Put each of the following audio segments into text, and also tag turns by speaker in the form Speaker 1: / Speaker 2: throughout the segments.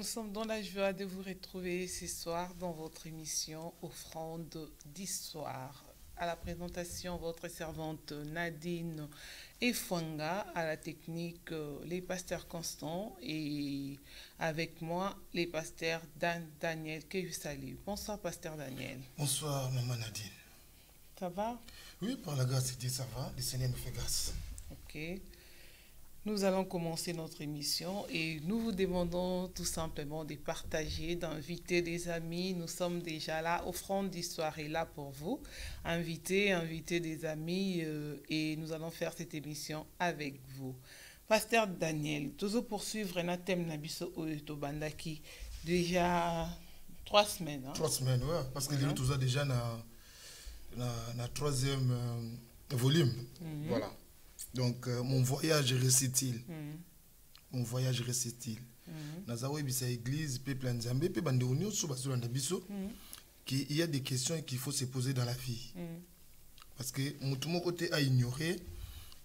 Speaker 1: Nous sommes dans la joie de vous retrouver ce soir dans votre émission Offrande d'Histoire. À la présentation, votre servante Nadine Efwanga, à la technique, les pasteurs Constant et avec moi, les pasteurs Daniel que je salue. Bonsoir, pasteur Daniel.
Speaker 2: Bonsoir, maman Nadine.
Speaker 1: Ça va?
Speaker 2: Oui, par la grâce de Dieu, ça va. Le Seigneur nous fait grâce.
Speaker 1: Ok. Nous allons commencer notre émission et nous vous demandons tout simplement de partager, d'inviter des amis. Nous sommes déjà là. Offrande d'Histoire est là pour vous. Invitez des amis et nous allons faire cette émission avec vous. Pasteur Daniel, toujours poursuivre un thème Nabiso Oyotobandaki. Déjà 3 semaines. Hein?
Speaker 2: 3 semaines, oui. Parce que nous sommes déjà dans le 3e volume. Voilà. Donc, mon voyage récite-t-il? Mon voyage récite-t-il? Nazawa bisa église, peuple nzambe, pe bande union so basolo ndabiso, qu'il y a des questions qu'il faut se poser dans la vie. Parce que mon côté a ignoré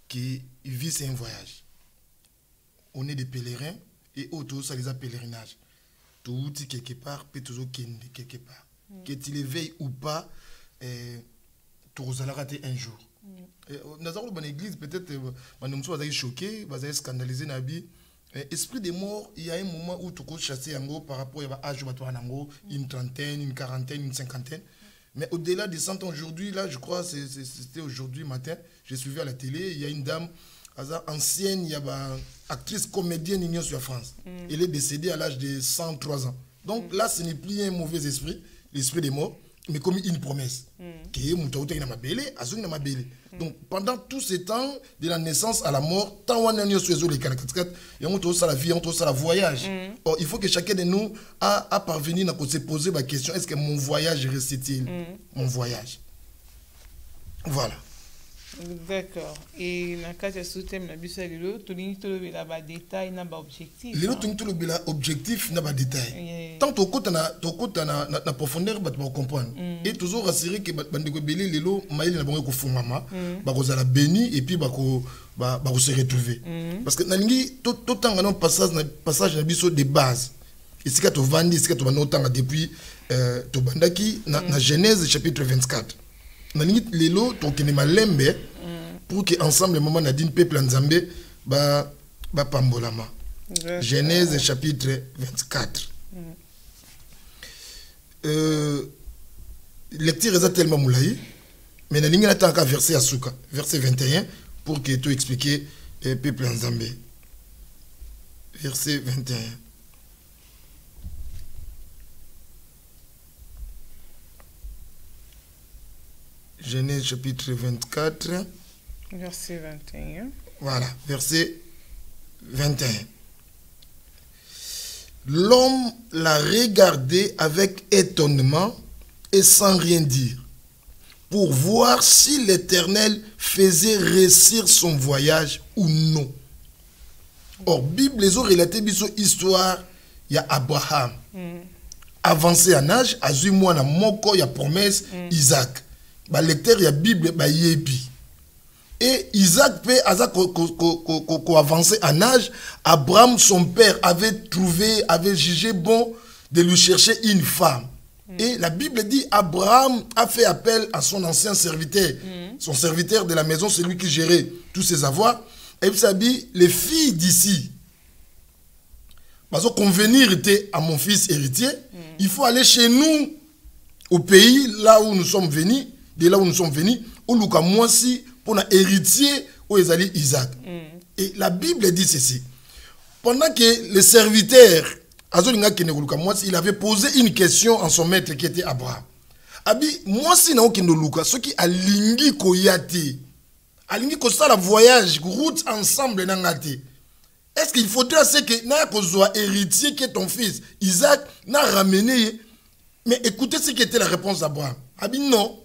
Speaker 2: qu'il vit c'est un voyage. On est des pèlerins et autour ça les a pèlerinages. Tout quelque part, peut toujours quelque part. Qu'il éveille ou pas, tout ça raté un jour. Nous avons une église, peut-être, nous sommes choqués, nous sommes scandalisés. Esprit des morts, il y a un moment où tu peux chasser par rapport à l'âge une trentaine, une quarantaine, une cinquantaine. Mais au-delà de 100 ans aujourd'hui, là, je crois, c'était aujourd'hui matin, j'ai suivi à la télé, il y a une dame ancienne, il y a une actrice comédienne ignore sur la France. Elle est décédée à l'âge de 103 ans. Donc là, ce n'est plus un mauvais esprit, l'esprit des morts, mais comme une promesse. Donc pendant tout ce temps, de la naissance à la mort, tant on a la vie, on a voyage. Or, il faut que chacun de nous a parvenu à se poser la question, est-ce que mon voyage reste-t-il? Mon voyage. Voilà.
Speaker 1: D'accord. Et dans le cas de ce thème, tu as des détails, des objectifs.
Speaker 2: Les autres, tu as objectif, des détails. Tant que tu as la profondeur, tu vas comprendre. Et toujours rassurer que les lots, ils vont se béni et puis ils vont se retrouver. Parce que tout le temps, on a un passage de base. Et si tu as vendu, si tu as depuis la Genèse chapitre 24. Les lots, pour que ensemble le moment Nadine peuple nzambe ba pambolama. Genèse chapitre 24. Lecture est tellement moulaï, mais na linga attend qu'à verset asuka, verset 21 pour que tu expliques peuple nzambe. Verset 21. Genèse chapitre 24.
Speaker 1: Verset 21.
Speaker 2: Voilà, verset 21. L'homme l'a regardé avec étonnement et sans rien dire, pour voir si l'Éternel faisait réussir son voyage ou non. Or, Bible les autres relaté biso histoire, il y a Abraham. Avancé en âge, à 8 mois na moko, il y a promesse, Isaac. Ba lecteur il y a Bible ba yebi. Et Isaac peut avancer en âge. Abraham son père avait jugé bon de lui chercher une femme. Et la Bible dit Abraham a fait appel à son ancien serviteur. Son serviteur de la maison, c'est lui qui gérait tous ses avoirs. Et puis ça dit les filles d'ici, parce que convenir était à mon fils héritier, il faut aller chez nous au pays là où nous sommes venus. De là où nous sommes venus, où nous avons moi aussi pour un héritier où ils allaient Isaac. Et la Bible dit ceci. Pendant que le serviteur, il avait posé une question à son maître qui était Abraham. Abi, moi si na okendo luka, ce qui a lingi koyate, a lingi ko ça la voyage, route ensemble nangate. Est-ce qu'il faudrait que na kozwa héritier qui est ton fils, Isaac, n'a ramené? Mais écoutez ce qui était la réponse d'Abraham. Abi non.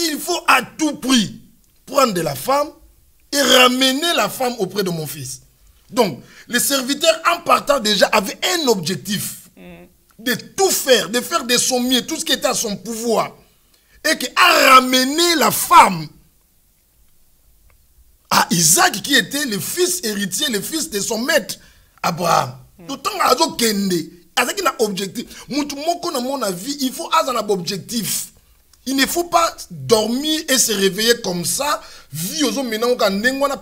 Speaker 2: Il faut à tout prix prendre de la femme et ramener la femme auprès de mon fils. Donc, le serviteur, en partant déjà, avait un objectif. De tout faire, de faire de son mieux, tout ce qui était à son pouvoir. Et qui a ramené la femme à Isaac, qui était le fils héritier, le fils de son maître, Abraham. D'autant azo kende, azaki na objectif. Mutu moko na mon avis, il faut avoir un objectif. Il ne faut pas dormir et se réveiller comme ça. Vie aux hommes maintenant,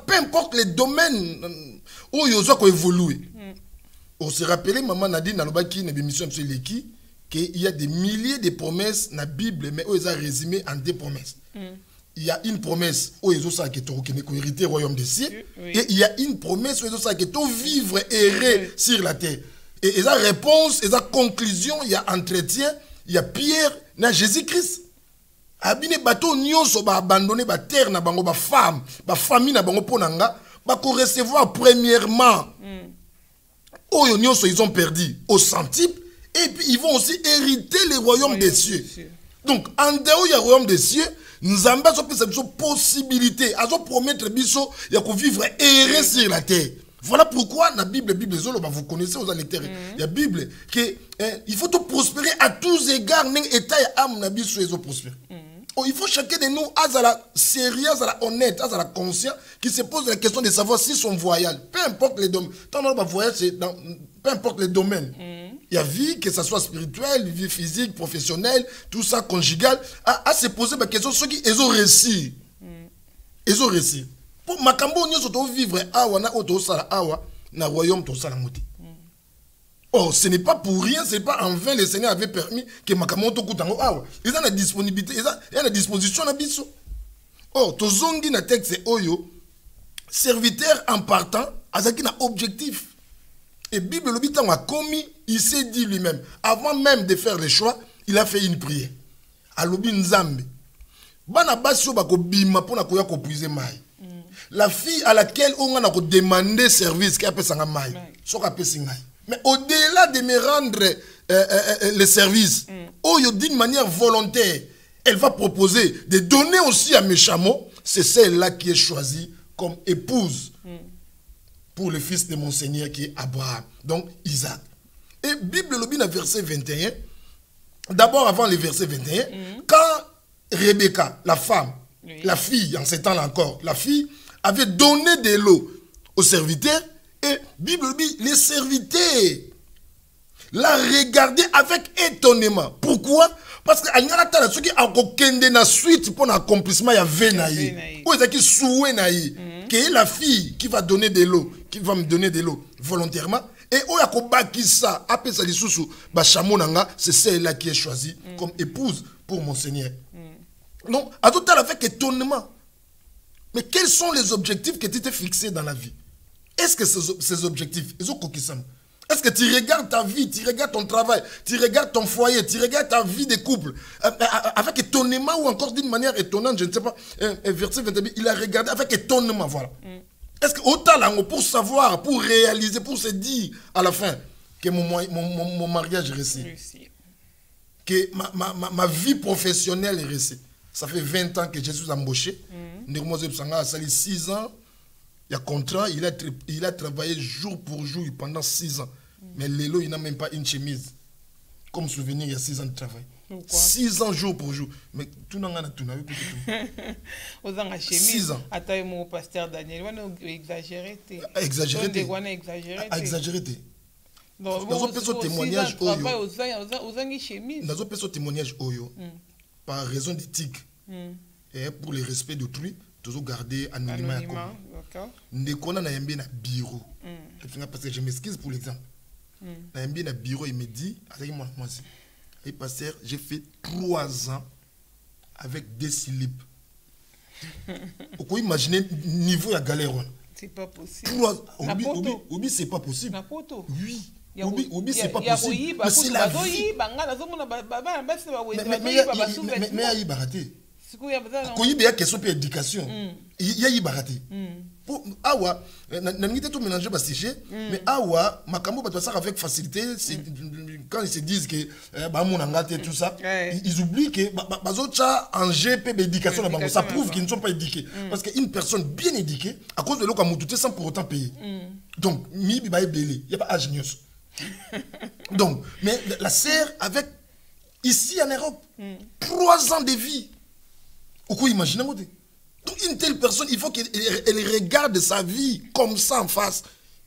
Speaker 2: peu importe les domaines où ils ont évolué. On se rappelait, maman Nadine, dans le mission sur l'équipe, qu'il y a des milliers de promesses dans la Bible, mais où ils ont résumé en 2 promesses. Il y a une promesse où ils ont hérité le royaume des cieux. Et il y a une promesse où ils ont vivre et errer sur la terre. Et il y a réponse, il y a conclusion, il y a entretien, il y a Pierre, il y a Jésus-Christ. Abine bateau nyonso ba abandonner ba terre na bango ba femme ba famille na bango ponanga ba ko recevoir premièrement oyo nyonso ils ont perdu au centuple et puis ils vont aussi hériter le royaume des cieux. Donc en dehors du royaume des cieux Nzambe a pesa biso possibilité a promettre biso ya ko vivre errer sur la terre. Voilà pourquoi la Bible vous connaissez aux lecteurs la Bible que il faut tout prospérer à tous égards ning état ya âme na biso ezo prospérer. Oh, il faut chacun de nous, à la sérieux, à la honnête, à la conscient, qui se pose la question de savoir si son voyage, peu importe les domaines, peu importe les domaines, il y a vie, que ce soit spirituelle, vie physique, professionnelle, tout ça, conjugal, à se poser la question, ceux qui ont réussi. Ils ont réussi. Pour ma cambo, nous sommes vivre awa, na auto sala awa, na royaume to sala moti. Oh, ce n'est pas pour rien, ce n'est pas en vain le Seigneur avait permis que Makamoto Kutango awa. Ils ont la disponibilité, ils ont la disposition à biso. Oh, tozongi na texte oyo, serviteur en partant, azaki na objectif. Et Bible l'obitan a commis, il s'est dit lui-même, avant même de faire le choix, il a fait une prière. Alobi nzambe. Bana basio bako bima pona koya ko puiser mai. La fille à laquelle on a demandé service, qui a fait sanga mai. Soka pesi ngai. Mais au-delà de me rendre le service, d'une manière volontaire, elle va proposer de donner aussi à mes chameaux. C'est celle-là qui est choisie comme épouse pour le fils de mon Seigneur qui est Abraham. Donc Isaac. Et Bible le dit verset 21. D'abord avant le verset 21, quand Rebecca, la femme, la fille, en ces temps-là encore, la fille avait donné de l'eau aux serviteurs. Et Bible dit, les serviteurs la regardaient avec étonnement. Pourquoi? Parce que ceux qui ont na suite pour l'accomplissement, il y a Venaï. Ou qui souhait naï. Qui est la fille qui va donner de l'eau, qui va me donner de l'eau volontairement. Et où y a baki ça, après ça les sous c'est celle-là qui est choisie comme épouse pour mon Seigneur. Non, à tout à l'heure avec étonnement. Mais quels sont les objectifs que tu t'es fixés dans la vie? Est-ce que ces objectifs, ils ont coquissant? Est-ce que tu regardes ta vie, tu regardes ton travail, tu regardes ton foyer, tu regardes ta vie de couple avec étonnement ou encore d'une manière étonnante, je ne sais pas, verset 22, il a regardé avec étonnement, voilà. Est-ce que autant là, pour savoir, pour réaliser, pour se dire à la fin que mon mariage est réussi, que ma vie professionnelle est réussie. Ça fait 20 ans que je suis embauché. Ça fait 6 ans. Il y a contrat, il a travaillé jour pour jour pendant 6 ans. Mais Lélo, il n'a même pas une chemise. Comme souvenir, il y a 6 ans de travail. 6 ans jour pour jour. Mais tout le monde a tout.
Speaker 1: Aux ans à chemise.
Speaker 2: 6 ans.
Speaker 1: Attends, mon pasteur Daniel, on a exagéré.
Speaker 2: Exagéré. Exagéré. Dans un témoignage, par raison d'éthique et pour le respect d'autrui, toujours garder anonymat. Ndekona na yembe na bureau. Parce que je m'excuse pour l'exemple. Na yembe na bureau, il me dit, avec moi, pasteur, j'ai fait 3 ans avec des slips. Vous pouvez imaginer le niveau de la galère.
Speaker 1: C'est pas possible.
Speaker 2: Obi, c'est pas possible. Oui. Obi, c'est pas possible. Mais c'est la vie. Mais il y a baraté. Quand il y a question de l'éducation, il y a baraté. Awa, n'importe tout mélanger bas sujet, mais awa, makambo bato ça avec facilité, quand ils se disent que bah mon angate tout ça, ils oublient que bazocha en GP d'éducation là-bas, ça prouve qu'ils ne sont pas éduqués, parce qu'une personne bien éduquée, à cause de l'eau comme tout sans pour autant payer. Donc mi bibaye belé, il y a pas ingénieux. Donc, mais la sœur avec ici en Europe, 3 ans de vie. Pourquoi imaginez-moi? Donc une telle personne, il faut qu'elle regarde sa vie comme ça en face.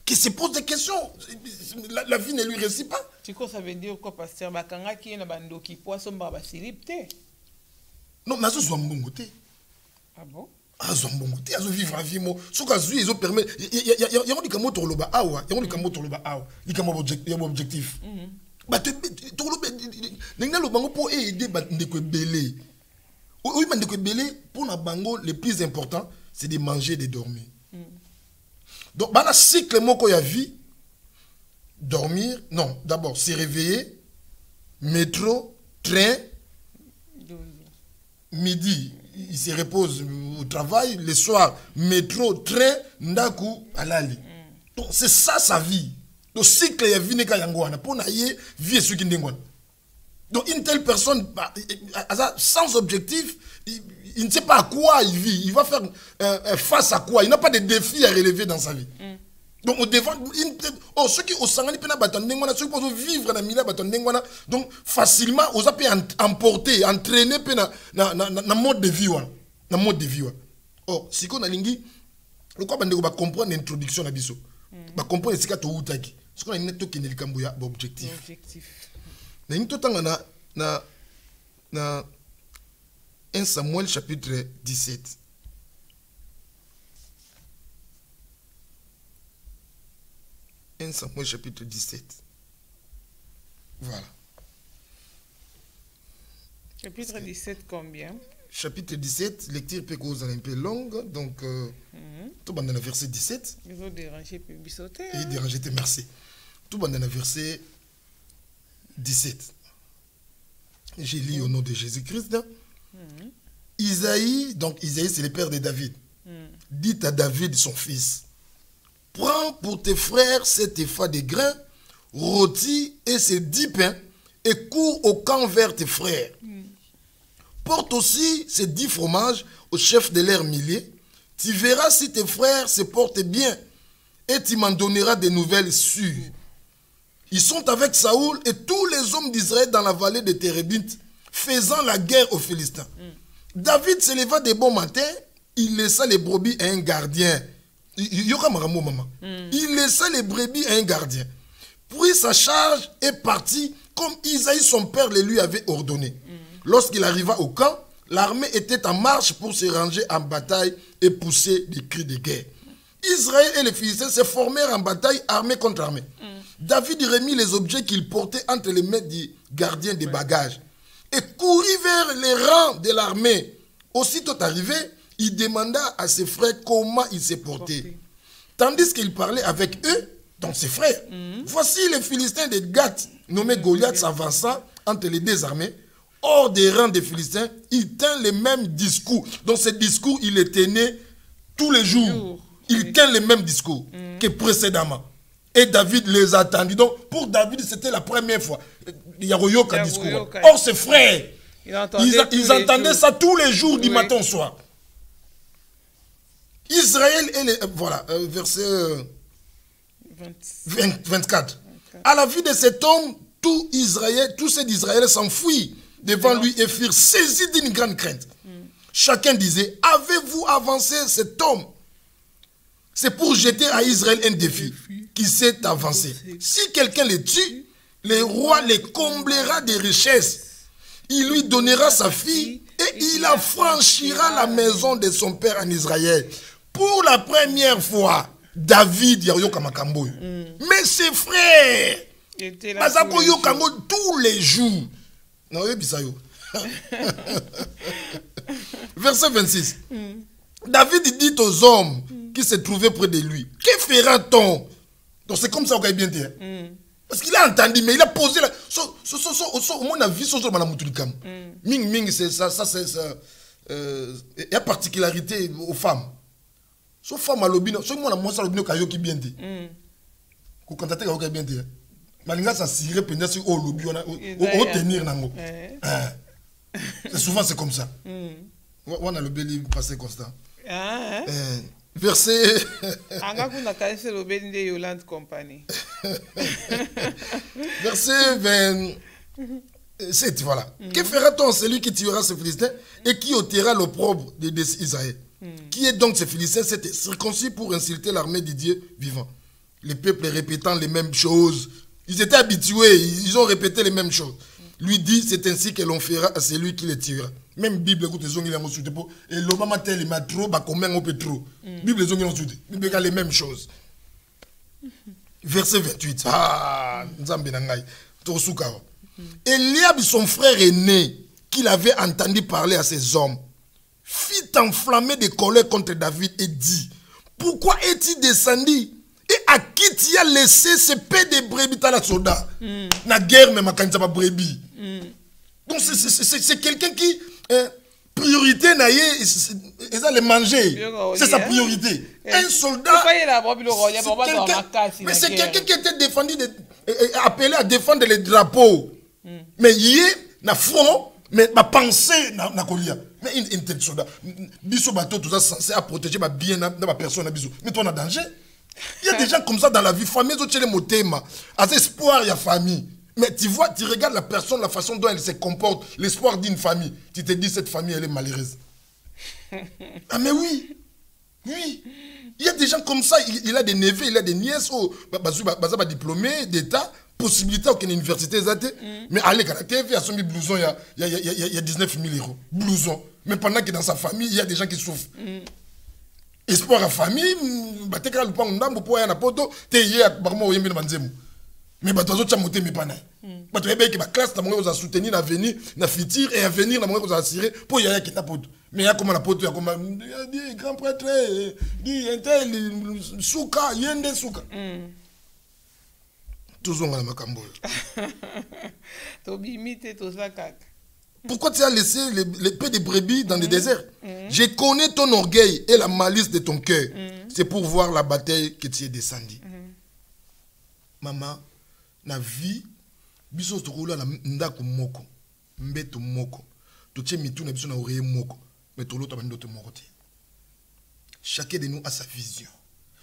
Speaker 2: qui se pose des questions. La vie ne lui réussit pas.
Speaker 1: Tu crois ça veut dire quoi, pasteur? Bakanga qui est na bando qui poisson baba silipte.
Speaker 2: Non, mais ça soit bon côté.
Speaker 1: Ah bon?
Speaker 2: Ah, ça bon côté. Ah, vivre la vie mo. Ce cas où ils ont permis. Il y a un dit comment toloba awa. Il y a un dit comment toloba awa. Il y a un objectif. Bah toloba. N'enga le bango pour aider bah ndeko belé. Oui, mais ndeko belé pour na bango le plus important c'est de manger et de dormir. Donc bah la cycle moko ya vie. Dormir, non, d'abord se réveiller, métro, train, midi, il se repose au travail, le soir, métro, train, ndaku, alali. Donc c'est ça sa vie. Le cycle ya vie n'est qu'à yangouana. Pour naïe, vie est ce qui n'est pas. Donc une telle personne, sans objectif, il ne sait pas à quoi il vit. Il va faire face à quoi. Il n'a pas de défis à relever dans sa vie. Donc, on devant ceux qui au sangani pena batondengwana, ceux qui peuvent vivre dans mila batondengwana, donc facilement, on peut emporter, entraîner pena na mode de vie wana, na mode de vie wana. Oh, si qu'on a lingi, le quoi bandeko ba comprendre l'introduction na biso, ba comprendre ce que to utaki, ce qu'on a une to kineli kamboya ba objectif. Na une to tanga na 1 Samuel chapitre 17. 1 Samuel chapitre 17. Voilà.
Speaker 1: Chapitre 17 combien?
Speaker 2: Chapitre 17, lecture peut causer un peu longue, donc tout le monde dans le verset 17.
Speaker 1: Ils ont dérangé puis bisauté.
Speaker 2: Et dérangé, merci. Tout le monde dans le verset 17. J'ai lu au nom de Jésus-Christ. Isaïe, donc Isaïe c'est le père de David. Dit à David son fils: prends pour tes frères cet épha de grains rôtis et ces 10 pains et cours au camp vers tes frères. Porte aussi ces 10 fromages au chef de leurs milliers. Tu verras si tes frères se portent bien et tu m'en donneras des nouvelles sûres. Ils sont avec Saoul et tous les hommes d'Israël dans la vallée de Térébinth, faisant la guerre aux Philistins. David se leva de bon matin, il laissa les brebis à un gardien. Il laissa les brebis à un gardien. Puis sa charge est partie comme Isaïe son père le lui avait ordonné. Lorsqu'il arriva au camp, l'armée était en marche pour se ranger en bataille et pousser des cris de guerre. Israël et les Philistins se formèrent en bataille armée contre armée. David remit les objets qu'il portait entre les mains du gardien des bagages et courut vers les rangs de l'armée. Aussitôt arrivé, il demanda à ses frères comment ils se portaient. Tandis qu'il parlait avec eux, donc ses frères, voici les Philistins de Gath, nommés Goliath, s'avançant entre les deux armées. Hors des rangs des Philistins, il tint le même discours. Donc ce discours, il le tenait tous les jours. Il tient le même discours que précédemment. Et David les attendit. Donc pour David, c'était la première fois. Il y a un discours. Or ses frères, ils entendaient ça tous les jours du matin au soir. Israël et les... Voilà, verset 24. À la vue de cet homme, tous ceux d'Israël s'enfuient devant lui et furent saisis d'une grande crainte. Chacun disait: avez-vous avancé cet homme? C'est pour jeter à Israël un défi qui s'est avancé. Si quelqu'un les tue, le roi les comblera de richesses. Il lui donnera sa fille et il affranchira la maison de son père en Israël. Pour la première fois, David Yaroyoka Makambo. Mais ses frères, Mazako Yokango tous les jours. Non, verset 26. David dit aux hommes qui se trouvaient près de lui: que fera-t-on? Donc c'est comme ça qu'on a bien dit. Parce qu'il a entendu, mais il a posé la... Au moins, la vie, Ming Ming, c'est ça, c'est ça. Il y a particularité aux femmes. Sauf femme à l'obino, sauf moi, moi, ça l'obino kayoki bien dit. Quand tu as kayoki bien dit. Malinga, ça sirait pendant ce au lobby, au tenir nango. C'est souvent, c'est comme ça. On a le béli passé constant. Verset. Verset 27, voilà. Que fera-t-on celui qui tuera ce Philistin et qui ôtera l'opprobre d'Israël? Qui est donc ce Philistin? C'était circoncis pour insulter l'armée du Dieu vivant. les peuples répétant les mêmes choses. Ils étaient habitués, ils ont répété les mêmes choses. Lui dit, c'est ainsi que l'on fera à celui qui les tuera. Même Bible, écoute, les ongles ont soutenu. Et l'obama tel, il m'a trop, bah combien on peut trop. Bible, les ongles ont soutenu. Bible, les mêmes choses. Verset 28. Ah, Nzambe nangai. Tosukao. Eliab, son frère aîné, qu'il avait entendu parler à ces hommes, fit enflammer de colère contre David et dit, pourquoi est-il descendu et à qui tu as laissé ce paix de brebis dans la soda? La guerre, même quand tu as brebis. Donc c'est quelqu'un qui, priorité, ils allaient manger. C'est sa priorité. Un soldat, mais c'est quelqu'un qui était défendu, appelé à défendre les drapeaux. Mais il est na front, mais ma pensée na colia. Mais une tête soldat. Biso bateau, tout ça censé à protéger ma bien dans ma personne. Mais toi, on a danger. Il y a des gens comme ça dans la vie. Famille, tu les motema. À espoir, il y a famille. Mais tu vois, tu regardes la personne, la façon dont elle se comporte, l'espoir d'une famille. Tu te dis, cette famille, elle est malheureuse. Ah, mais oui. Oui. Il y a des gens comme ça. Il a des neveux, il a des nièces. Baza diplômé d'État. Possibilité aucune université. Mais allez, quand il y a son blouson, il y a 19 000 euros. Blouson. Mais pendant que dans sa famille, il y a des gens qui souffrent. Espoir à famille, mais tu as monté mes panais. Tu as que ma classe, tu as soutenu l'avenir, la futur et l'avenir, tu as assuré pour y aller qui t'a pote. Mais il y a comme la pote, il y a comme un grand prêtre, dit un tel, souka, yende souka. Toujours dans la macambo. Pourquoi tu as laissé les peu de brebis dans le désert? Je connais ton orgueil et la malice de ton cœur. C'est pour voir la bataille que tu es descendu. Maman, na vie, biso tokola na ndako moko, mbeto moko. Totie mitu na biso na oreille moko, mais tolo to bandoto moko te. Chacun de nous a sa vision.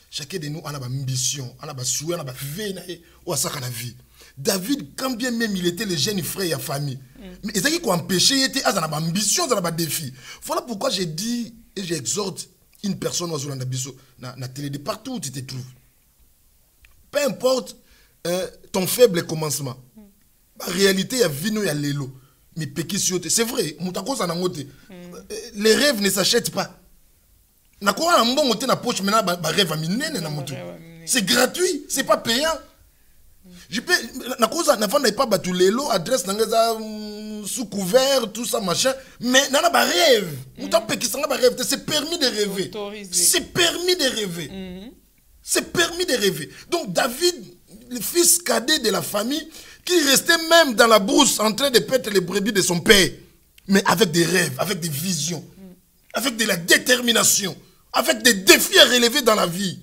Speaker 2: Chacun de nous a une ambition, a un souhait, a un veille ou à la vie. David, quand bien même il était le jeune frère et la famille, mais il a empêché, il était à une ambition, à un défi. Voilà pourquoi j'ai dit et j'exhorte une personne dans la télé, de partout où tu te trouves. Peu importe ton faible commencement. En réalité, il y a vino, il y a l'élo. Mais c'est vrai, les rêves ne s'achètent pas. C'est gratuit, c'est pas payant. Je peux, pas battu l'élo, adresse sous couvert, tout ça, machin. Mais n'a pas rêve. C'est permis de rêver. C'est permis de rêver. C'est permis de rêver. Donc David, le fils cadet de la famille, qui restait même dans la brousse en train de perdre les brebis de son père, mais avec des rêves, avec des visions, avec de la détermination, avec des défis à relever dans la vie.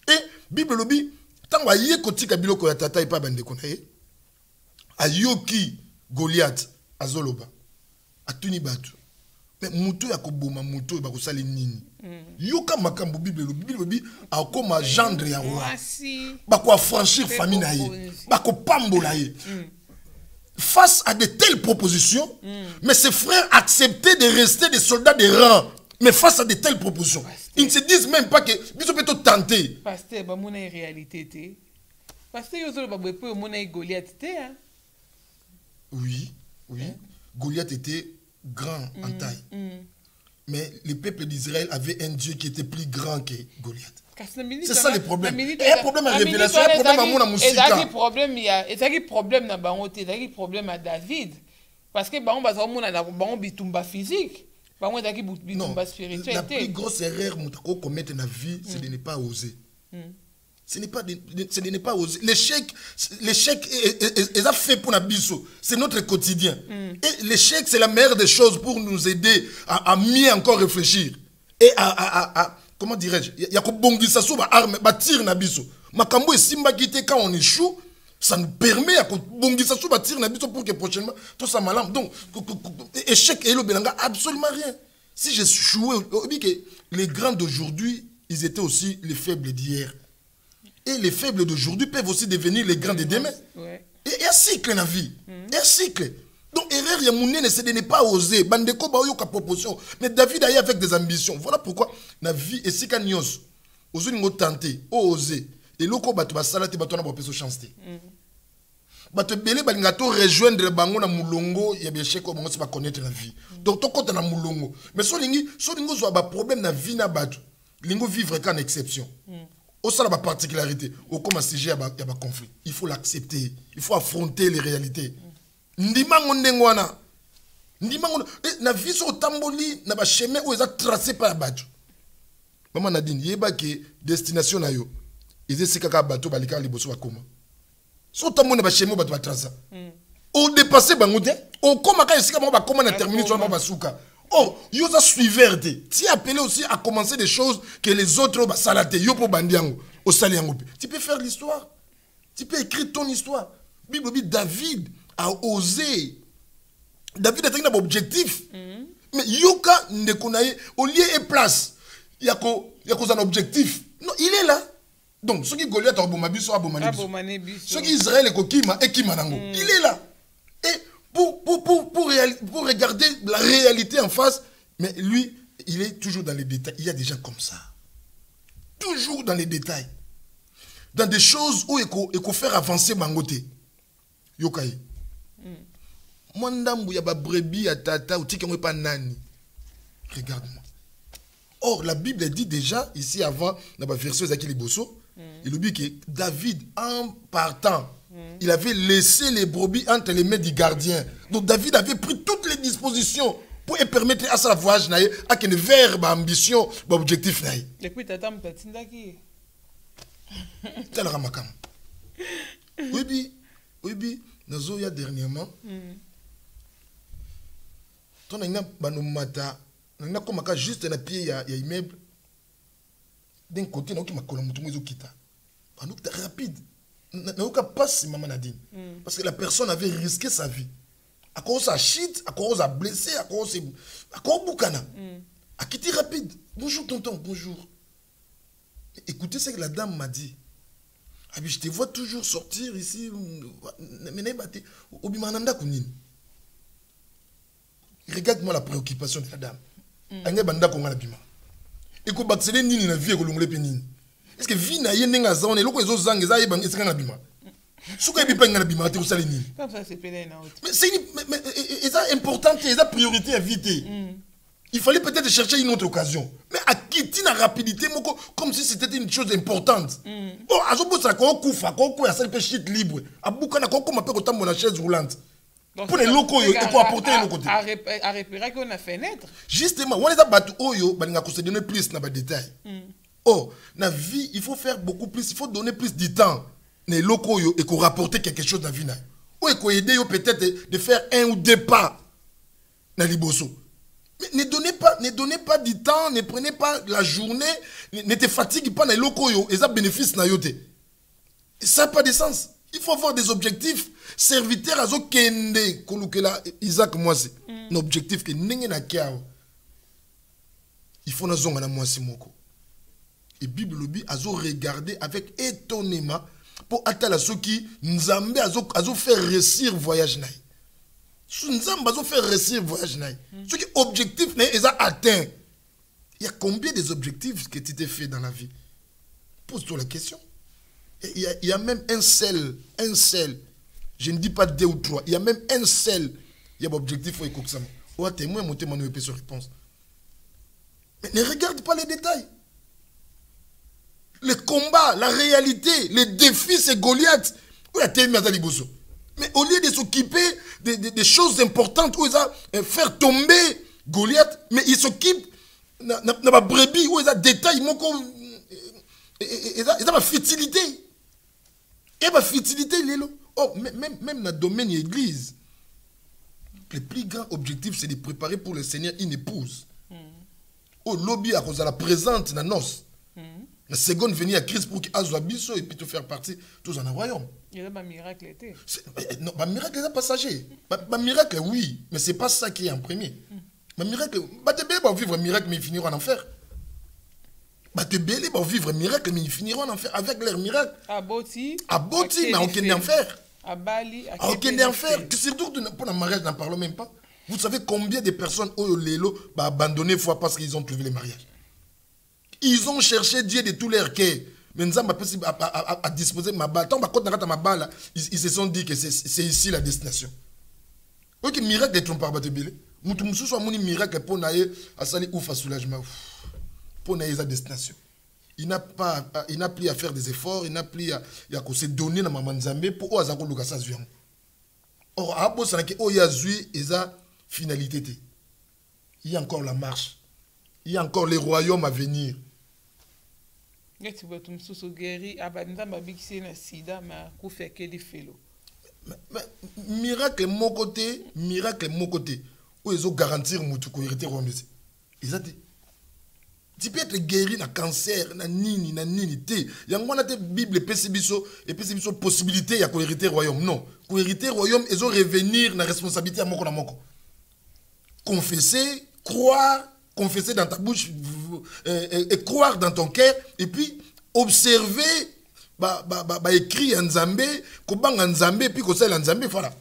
Speaker 2: Et Bible lobby, tant que yé koti kabilo ko tata ipa bande konaye, ayoki Goliath azoloba, atuni batu. Mais muto ya koboma muto ba kosali nini? Yoka makambo Bible lobby akoma gendre ya roi. Ba ko affranchir famille na ye, ba ko pambola ye. Face à de telles propositions, mais ses frères acceptaient de rester des soldats de rang. Mais face à de telles propositions, ils ne se disent même pas que ils peut tenter.
Speaker 1: Pasteur, bah mon réalité. Pasteur, ils ont pas mon Goliath hein?
Speaker 2: Oui. Goliath était grand en taille. Mais le peuple d'Israël avait un Dieu qui était plus grand que Goliath. C'est ça le problème. Il y a un problème à révélation, il y a un problème à mon musique.
Speaker 1: Il y a un problème à Bangote, il y a un problème à David. Parce que Bango a un bitumba physique. Non, la plus grosse erreur que commettre dans la vie, c'est de ne pas oser. C'est de ne pas oser. L'échec est fait pour Nabiso. C'est notre quotidien. Et l'échec, c'est la meilleure des choses pour nous aider à mieux encore réfléchir. Et à comment dirais-je, il y a que bongisa sous arme, bâtir Nabiso. Makambo et Simba quitté quand on échoue. Ça nous permet à bongisa sous bâtir Nabiso pour que prochainement tout ça malam. Donc échec et le belanga absolument rien. Si j'ai joué, les grands d'aujourd'hui, ils étaient aussi les faibles d'hier. Et les faibles d'aujourd'hui peuvent aussi devenir les grands de demain. Et il y a un cycle dans la vie. Il y a un cycle. Donc erreur il y a mon c'est de ne pas oser. Bandeko ba yo ka proposition. Mais David a avec des ambitions. Voilà pourquoi la vie est si cagnos. Oser nous tenter, oser.
Speaker 2: et loko bato basala te bato na ba peso chance te bato belé balinga to rejoindre bango na mulongo ya biéchec ko bango se ba connaître la vie donc to kota na mulongo mais so lingi zo ba problème na vie na bato lingo vivre qu'en exception au sala ba particularité au comme sujet ya ba conflit il faut l'accepter il faut affronter les réalités ndimango ndengwana ndimango na vie so tamboli na ba chemin où eza tracé par bato maman Nadine yeba ke destination na yo ezesi kaka bato balika liboso bakoma so tamone ba chemin bato batraça au dépasser bango te au koma ka esika bango bakoma na terminer sur bango basuka. Oh, yo za suiveur te. Tu es appelé aussi à commencer des choses que les autres ba salate yo po bandiango au saliango. Tu peux faire l'histoire. Tu peux écrire ton histoire. Bible dit David a osé. David a un objectif. Mais yoka ne konaye au lieu et place. Yako un objectif. Non, il est là. Donc ceux qui Goliath a bomabiso a bomanibiso. Ceux qui Israël et kokima et kimanango. Il est là. Et pour regarder la réalité en face, mais lui, il est toujours dans les détails. Il y a des gens comme ça. Toujours dans les détails. Dans des choses où il faut faire avancer Bangote. Yokai. Mwandambu ya ba brebis ya tata ou tiki pas nani. Regarde-moi. Or, la Bible dit déjà, ici avant, dans la version Zaki Liboso, il dit que David, en partant, il avait laissé les brebis entre les mains du gardien. Donc David avait pris toutes les dispositions pour permettre à sa voyage à qu'il vers ambition, objectif.
Speaker 1: Et puis tata m'tatindaki.
Speaker 2: Tel ramakam. Oui, nazoya dernièrement. Ton a banomata, na komaka juste na pied ya immeuble. D'un côté na ki makola mutu mwezo kita. Banok rapide. N'a aucun passe, maman Nadine. Parce que la personne avait risqué sa vie. À cause de chute, à cause de blessé, à cause de boukana. À quitter rapide. Bonjour tonton, bonjour. Écoutez ce que la dame m'a dit. Ah, je te vois toujours sortir ici. Regarde-moi la préoccupation de la dame. Et qu'on baxe les nini na vie et qu'on l'ongle pénine. Est-ce que vie na yé nga zone loko ezo zang eza yeba esika na bima suka ebi penga na bima te usali nini
Speaker 1: comme ça c'est péné na autre
Speaker 2: mais c'est important c'est priorité à vite il fallait peut-être chercher une autre occasion mais à quitter la rapidité moko comme si c'était une chose importante bon azo bossa ko kufa ko ya sali pe shit libre abuka na ko ma pe ko tambo na chaise roulante pour les locaux et quoi apporter le côté
Speaker 1: à repérer qu'on a fenêtre
Speaker 2: justement on les a battu oyo balinga ko se donner plus na ba détail. Oh, dans la vie, il faut faire beaucoup plus, il faut donner plus de temps. Les locaux et qu'on rapporte quelque chose dans la vie. Ou et qu'on aide peut-être de faire 1 ou 2 pas dans l'Iboso. Mais ne donnez pas du temps, ne prenez pas la journée, ne te fatigue pas dans les locaux et ça bénéfice na yote. Ça n'a pas de sens. Il faut avoir des objectifs. Serviteur à zo kende kolukela Isaac moi c'est un objectif que n'engé na kiao. Il faut na zonga na moi c'est moko. Et Bible a regardé avec étonnement pour atteindre ceux qui Nzambe a fait réussir voyage naï. Nzambe a fait réussir voyage naï. Ce qui objectif naï est atteint. Il y a combien des objectifs que tu t'es fait dans la vie? Pose-toi la question. Il y a même un seul. Je ne dis pas 2 ou 3. Il y a même un seul. Il y a un objectif pour écouter ça. Ou à témoin, monter mon épée sur réponse. Mais ne regarde pas les détails. Le combat, la réalité, les défis, c'est Goliath. Mais au lieu de s'occuper des choses importantes, où ils ont faire tomber Goliath, mais il s'occupe de la brebis, où ils ont des détails, ils ont la futilité. Et la futilité, il est là. Oh, même dans le domaine de l'église, le plus grand objectif, c'est de préparer pour le Seigneur une épouse. Oh, lobby à cause de la présente dans nos. La seconde venue à Christ pour qu'il ait biso et puis te faire partie tous en un royaume.
Speaker 1: Il y a un miracle été.
Speaker 2: Non, un miracle est passager. Un miracle, oui, mais ce n'est pas ça qui est en premier. Un miracle, tes bébés vont vivre un miracle, mais ils finiront en enfer. Tes bébés vont vivre un miracle, mais ils finiront en enfer avec leur miracle.
Speaker 1: À Boti,
Speaker 2: mais aucun enfer.
Speaker 1: À Bali,
Speaker 2: aucun enfer. Surtout pour le mariage, n'en parlons même pas. Vous savez combien de personnes ont abandonné foi parce qu'ils ont trouvé le mariage. Ils ont cherché Dieu de tous leurs cœurs. Mais nous avons à disposer ma balle. Tant que ma balle, ils se sont dit que c'est ici la destination. Ok, miracle est trompé par Batebele. Moutou soit mon miracle pour naïe à sali ouf à soulagement. Pour naïe sa destination. Il n'a plus à faire des efforts, il n'a plus à se donner dans maman Nzambe pour Azako Lukasa Zuyan. Or, à Abo Sanake, il y a Zui et sa finalité. Il y a encore la marche. Il y a encore les royaumes à venir. Miracle mon côté, où ils ont garanti que tu hérité royaume. Ils ont dit. Tu peux être guéri na cancer, na nini, té. Yango na te Bible pesibiso et pesibiso possibilité ya ko hériter royaume. Non, ko hériter royaume, ils ont revenir na responsabilité à moko na moko. Confesser, croire, confesser dans ta bouche et croire dans ton cœur et puis observer écrit en Nzambe, ko banga Nzambe puis ko sel Nzambe voilà.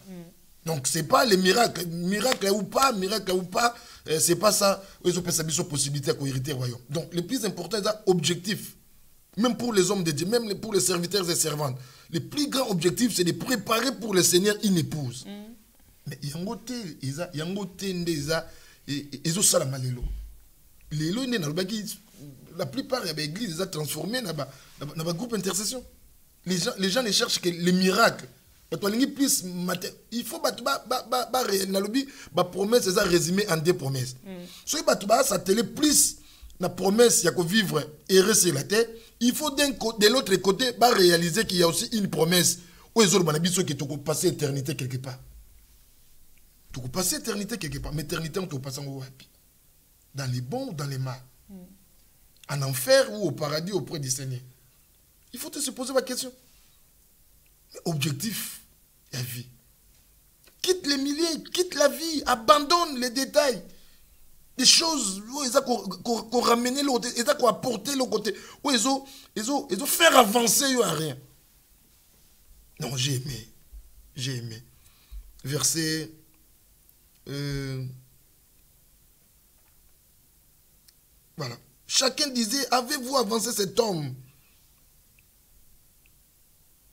Speaker 2: Donc c'est pas les miracles, miracle ou pas, c'est pas ça. Ils ont la possibilité de hériter le royaume. Donc le plus important c'est l'objectif. Même pour les hommes de Dieu, même pour les serviteurs et servantes. Le plus grand objectif c'est de préparer pour le Seigneur une épouse. Mais il y a un côté, ils ont ça la malelo. La plupart des églises sont transformées dans un groupe d'intercession. Les gens ne cherchent que les miracles. Il faut la promesse est résumée en deux promesses. Si tu s'atteler plus la promesse de vivre heureux sur la terre, il faut de l'autre côté réaliser qu'il y a aussi une promesse où ils ont qui te passer éternité quelque part. Tu peux passer éternité quelque part, mais éternité on te passe dans les bons ou dans les mal. En enfer ou au paradis auprès du Seigneur. Il faut se poser la question. Objectif. La vie. Quitte les milliers, quitte la vie, abandonne les détails. Des choses où ils ont ramené l'autre, ils ont apporté l'autre côté, où ils ont fait avancer à rien. Non, j'ai aimé. Verset voilà. Chacun disait, avez-vous avancé cet homme?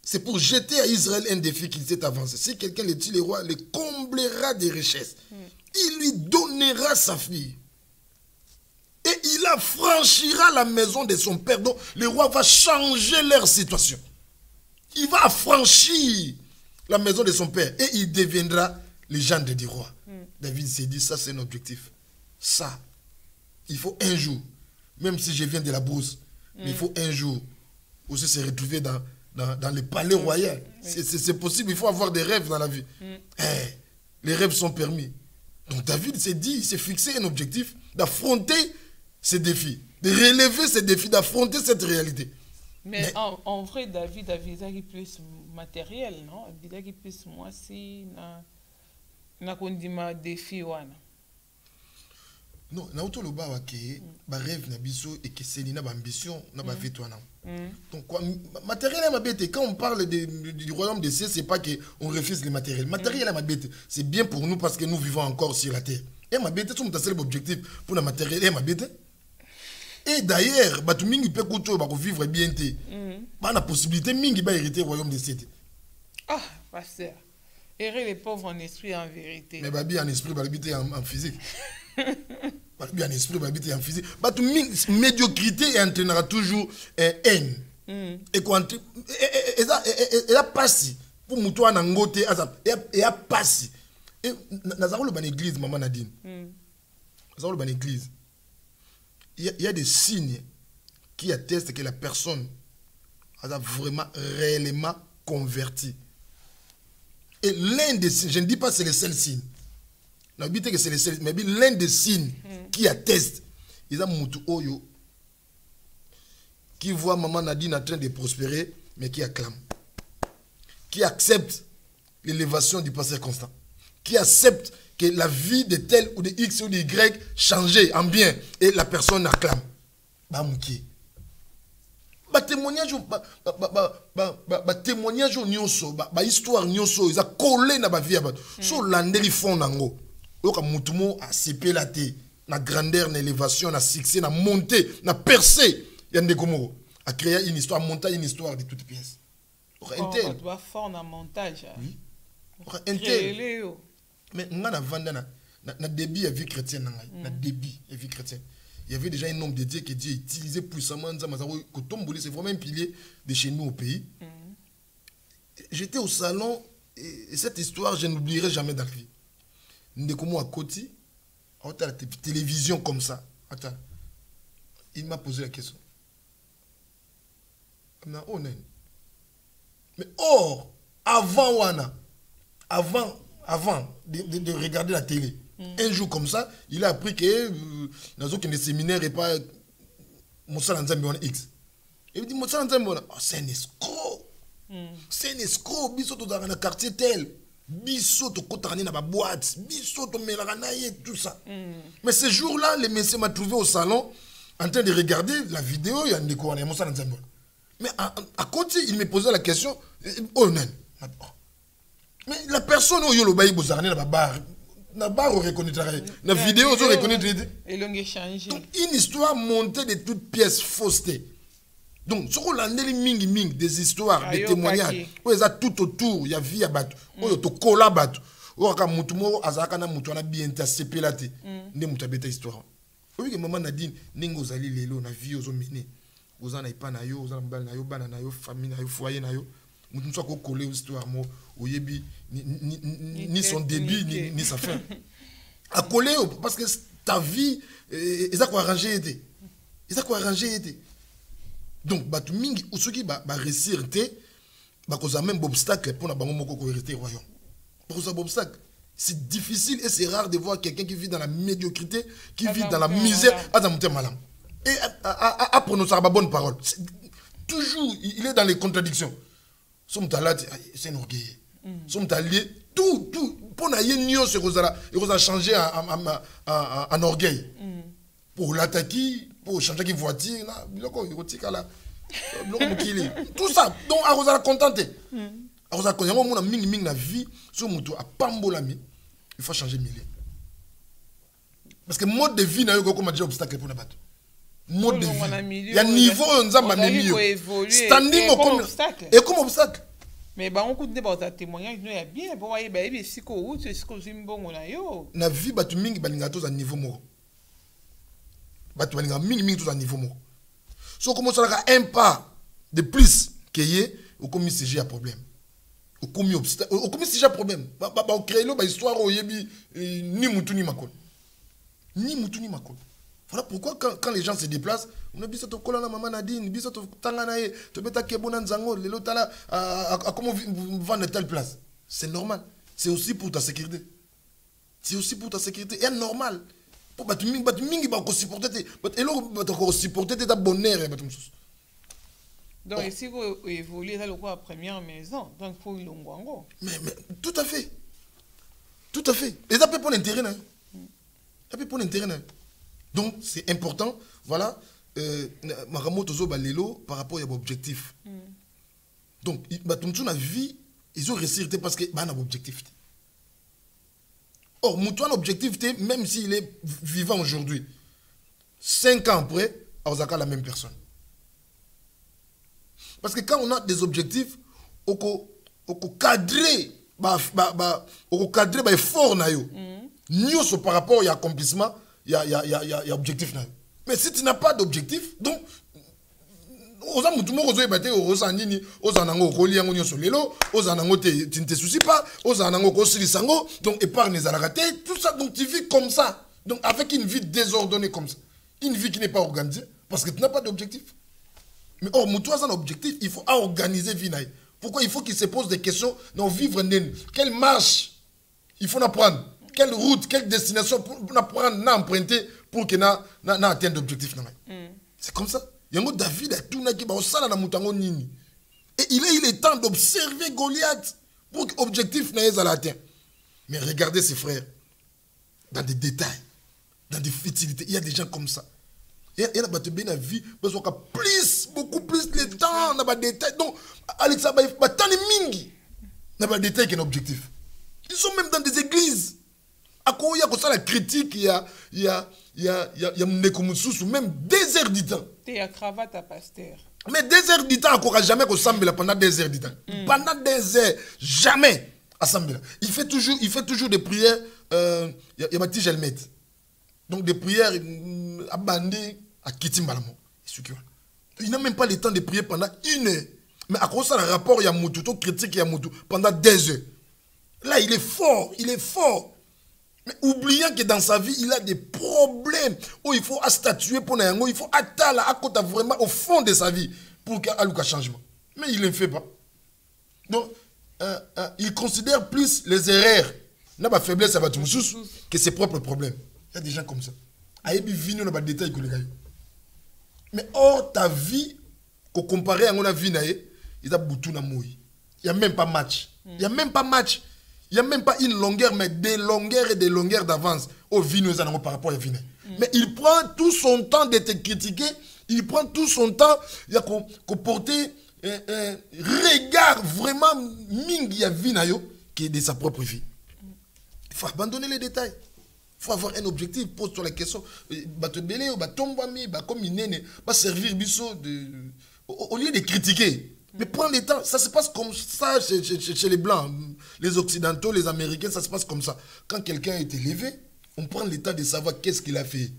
Speaker 2: C'est pour jeter à Israël un défi qu'il s'est avancé. Si quelqu'un le tue, le roi le comblera des richesses. Il lui donnera sa fille. Et il affranchira la maison de son père. Donc le roi va changer leur situation. Il va affranchir la maison de son père. Et il deviendra le gendre du roi. David s'est dit, ça c'est un objectif. Ça, il faut un jour, même si je viens de la brousse, mais il faut un jour aussi se retrouver dans le palais royal. C'est possible, il faut avoir des rêves dans la vie. Les rêves sont permis. Donc David s'est dit, il s'est fixé un objectif d'affronter ces défis, de relever ces défis, d'affronter cette réalité.
Speaker 1: Mais en vrai, David a plus matériel, non? David a plus moi si na kondima défi wana.
Speaker 2: Non, na auto loba wa ke ba rêve na biso et que c'est na ba ambition na ba vie toi. Donc quoi, matériel est ma bête. Quand on parle du royaume des cieux, c'est pas que on refuse le matériel. Matériel est ma bête. C'est bien pour nous parce que nous vivons encore sur la terre. Et ma bête, c'est mon seul objectif pour le matériel est ma bête. Et d'ailleurs, batu mingi peut couteau ba vivre bien té. Ba la possibilité mingi ba hériter royaume des cieux.
Speaker 1: Ah, pasteur. Errer les pauvres en esprit et en vérité.
Speaker 2: Mais babi en esprit, babi en physique. Babi en esprit, babi en physique. Batu médiocrité entraînera toujours haine. Et quand et a passé pour muto na ngote et a passé. Et nazaro le ban église maman Nadine. Nazaro le ban église. Il y a des signes qui attestent que la personne a vraiment réellement converti. Et l'un des signes, je ne dis pas que c'est le seul signe, que c'est le seul, mais l'un des signes qui atteste, il y a Moutou Oyo qui voit maman Nadine en train de prospérer, mais qui acclame, qui accepte l'élévation du pasteur Constant, qui accepte que la vie de tel ou de X ou de Y change en bien, et la personne acclame. Bamouki. Témoignage témoignage nyonso histoire nyonso ils a collé na ba vie ba so landeli fond nango oka mutumo a sepé la té na grandeur na élévation na succès na montée na percée ya ndeko moko à créer une histoire, à monter une histoire de toutes pièces.
Speaker 1: On doit faire un montage.
Speaker 2: Oui.
Speaker 1: Créer.
Speaker 2: Mais on a vendu na débit à vie chrétienne, na débit à vie chrétienne. Il y avait déjà un nombre de dieux que Dieu utilisait puissamment. C'est vraiment un pilier de chez nous au pays. J'étais au salon et cette histoire, je n'oublierai jamais dans la vie. Ndeko à côté, à la télévision comme ça. Attends. Il m'a posé la question. Mais or, avant de regarder la télé, un jour comme ça, il a appris que dans aucun séminaire et pas Moussa Nzambe X. Il me dit Moussa Nzambe, c'est un escroc. C'est un escroc. Biso to dans le quartier tel. Biso to kotarani na ba boîte. Biso to melaganaye tout ça. Mais ce jour-là, le monsieur m'a trouvé au salon en train de regarder la vidéo. Il y a un décor, Moussa Nzambe. Mais à côté, il me posait la question. Oh non. Mais la personne où yolo bayi bozarane na bar on reconnaîtra la vidéo on reconnaîtra
Speaker 1: et l'on échange.
Speaker 2: Donc une histoire montée de toutes pièces fausseté. Donc ce qu'on a ming des histoires des témoignages où ils a tout autour il y a vie à battre où il to kola battre où aka mutu mo azaka na mutu na bien intercepté là té ndé mutu beta histoire. Oui que maman Nadine ningo zali lelo na vie ozo mener ozana ipa na yo ozana mbala na yo bana na yo famille na yo foyer na yo mutu so ko coller histoire mo oyebi ni son début ni sa fin à coller parce que ta vie ils a quoi arranger été donc batu mingi usuki ba réussir té ba koza même obstacle pour na bango moko ko hériter royaume pour ça obstacle c'est difficile et c'est rare de voir quelqu'un qui vit dans la médiocrité qui vit dans la misère à monter malam et à prononcer la bonne parole toujours il est dans les contradictions c'est un orgueil. Sommes allés tout pour n'aller nier ce qu'on a changé en orgueil pour l'attaquer pour changer qui voiture là tout ça donc à vous contenté à vous accompagner mon ming la vie sur moto à pambolami il faut changer milieu parce que mode de vie n'a eu comme déjà obstacle pour la battre mode de vie il y a niveau on a mieux standing comme obstacle.
Speaker 1: Mais bah on coûte des bons témoignages nous y a bien bon ouais bah et si quoi ou c'est ce que j'aime bon là yo
Speaker 2: na vie batu mingi balinga tous à niveau moko batu balinga mingi tous à niveau moko so comment ça là un pas de plus que yé au commis CG a problème au commis obstacle au commis CG a problème ba créer lo ba histoire au yebi ni mutu ni makol voilà pourquoi quand les gens se déplacent, on a biso to kolana maman Nadine, biso to tangana e, to beta kebona nzango, lelo tala à comment vendre telle place. C'est normal. C'est aussi pour ta sécurité. Et normal. Pour batu mingi ba ko supporter, et là ba ko supporter ta bonheur et batum sos.
Speaker 1: Donc ici vous évoluez dans le quoi première maison, donc faut ilongwango.
Speaker 2: Mais tout à fait. Et ça peut pour l'intérêt là. Donc, c'est important, voilà, par rapport à l'objectif. Donc, la vie, ils ont réussi parce qu'ils ont un objectif. Or, un objectif, même s'il est vivant aujourd'hui, 5 ans après, on a la même personne. Parce que quand on a des objectifs, on peut cadrer l'effort. Nous, par rapport à l'accomplissement, il y a objectif. Mais si tu n'as pas d'objectif, donc, tu ne te soucies pas, donc épargne tout ça, donc tu vis comme ça. Donc avec une vie désordonnée comme ça. Une vie qui n'est pas organisée, parce que tu n'as pas d'objectif. Mais or, toi, un objectif, il faut organiser vie. Pourquoi il faut qu'il se pose des questions dans vivre quelle marche il faut apprendre. Quelle route, quelle destination pour apprendre à emprunter pour qu'il ait atteint l'objectif. C'est comme ça. Il y a un David a tout qui et il est temps d'observer Goliath pour que l'objectif n'ait pas atteint. Mais regardez ses frères, dans des détails, dans des futilités, il y a des gens comme ça. Il y a bien vie, parce qu'on a beaucoup plus de temps dans des détails. Donc, Alex, il y a tant de mingi dans des détails qu'un objectif. Ils sont même dans des églises. À quoi il y a la critique, il y a même 2 heures du temps.
Speaker 1: Tu as cravate à pasteur.
Speaker 2: Mais 2 heures du temps, il ne jamais qu'au pendant 2 heures du temps. Pendant 2 heures, jamais à Sambela. Il fait toujours des prières. Il y a Bati Gelmet. Donc des prières à Bandé, à Kitimbalamo. Il n'a même pas le temps de prier pendant 1 heure. Mais à cause de le rapport, il y a Moutou, tout critique, il y a Moutou, pendant 2 heures. Là, il est fort, il est fort. Mais oubliant que dans sa vie, il a des problèmes. Oh, il faut statuer pour Nayango, il faut attendre à côté vraiment au fond de sa vie pour qu'il y ait un changement. Mais il ne le fait pas. Donc, il considère plus les erreurs, n'a pas faiblesse à Batumoussous que ses propres problèmes. Il y a des gens comme ça. Aïbi vino n'a pas de détails que les gars. Mais hors ta vie, comparé à mon vie, il y a boutou na moui. Il n'y a même pas match. Il n'y a même pas match. Il n'y a même pas une longueur, mais des longueurs et des longueurs d'avance au vino par rapport à vino. Mais il prend tout son temps de te critiquer. Il prend tout son temps de porter regard vraiment mingi à vinayo qui est de sa propre vie. Il faut abandonner les détails. Il faut avoir un objectif. Pose-toi la question. Servir au lieu de critiquer. Mais prends le temps. Ça se passe comme ça chez les Blancs. Les Occidentaux, les Américains, ça se passe comme ça. Quand quelqu'un est élevé, on prend le temps de savoir qu'est-ce qu'il a fait.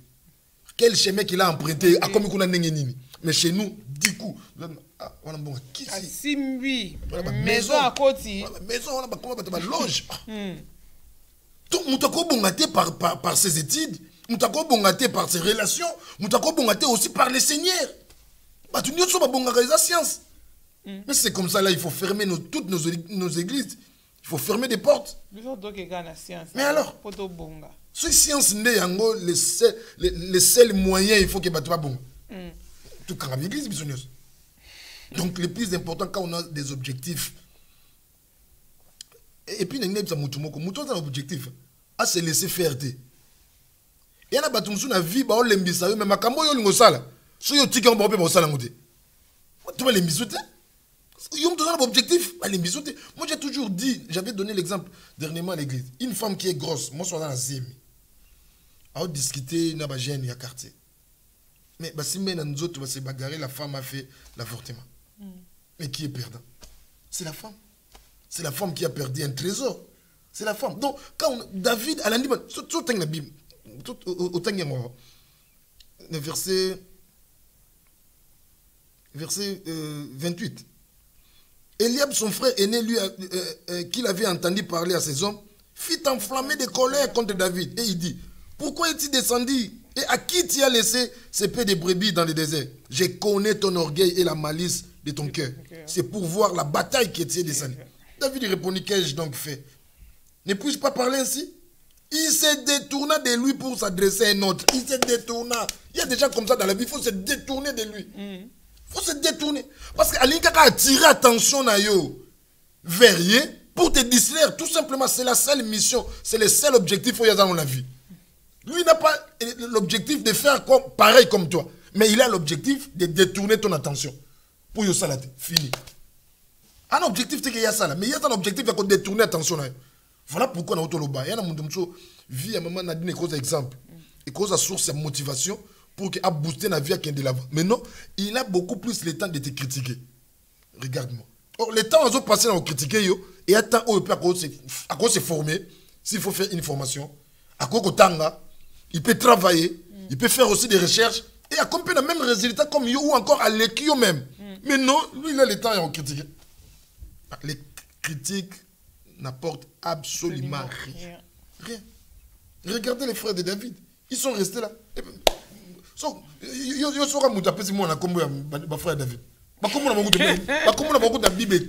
Speaker 2: Quel chemin qu'il a emprunté. Mais chez nous, du coup,
Speaker 1: maison à côté.
Speaker 2: Maison, on a loge. Moutako bongaté par ses études, Moutako bongaté par ses relations, Moutako bongaté aussi par les seigneurs. Tu n'y as pas la science. Mais c'est comme ça, là, il faut fermer toutes nos églises. Il faut fermer des portes. Mais alors, cette science n'est les seuls moyens, il faut que tu sois bon. Tout comme l'église, donc, le plus important, quand on a des objectifs, et puis, il y a un objectif à se laisser faire. Il y a des gens qui ont vie, mais ils ont mais makambo yo lingo sala. So yo tika on ba sala ngote. Tu vas les misoter. Ils ont un objectif, les misoter. Moi j'ai toujours dit, j'avais donné l'exemple dernièrement à l'église. Une femme qui est grosse, moi je suis dans la zemi. A discuter na ba jeune ya quartier. Mais bah si maintenant nous autres va se bagarrer, la femme a fait l'avortement. Mais qui est perdant? C'est la femme. C'est la femme qui a perdu un trésor. C'est la femme. Donc, quand David, à la Bible, tout la Bible, le verset 28. Eliab, son frère aîné, lui, qu'il avait entendu parler à ses hommes, fit enflammer de colère contre David. Et il dit, pourquoi es-tu descendu? Et à qui tu as laissé ces paix de brebis dans le désert? Je connais ton orgueil et la malice de ton cœur. C'est pour voir la bataille qui est descendue. David répondit, qu'ai-je donc fait? Ne puis-je pas parler ainsi? Il se détourna de lui pour s'adresser à un autre. Il se détourna. Il y a des gens comme ça dans la vie, il faut se détourner de lui. Il faut se détourner. Parce qu'Alinka a attiré attention vers lui pour te distraire. Tout simplement, c'est la seule mission, c'est le seul objectif qu'il y a dans la vie. Lui n'a pas l'objectif de faire pareil comme toi. Mais il a l'objectif de détourner ton attention. Pour y salater. Fini. Un objectif, c'est qu'il y a ça là. Mais il y a un objectif de détourner l'attention. Voilà pourquoi on a autour il y a un vie à un moment donné cause exemple. Et cause à source de motivation pour qu'il a boosté la vie à qui est de l'avant. Mais non, il a beaucoup plus le temps de te critiquer. Regarde-moi. Or, le temps où on passe à critiquer, et à temps où il peut se former, s'il faut faire une formation, à cause de temps, il peut travailler, il peut faire aussi des recherches, et accomplir le même résultat comme yo ou encore à l'équipe même. Mais non, lui, il a le temps à critiquer. Les critiques n'apportent absolument rien. Rien. Regardez les frères de David. Ils sont restés là. Ils sont restés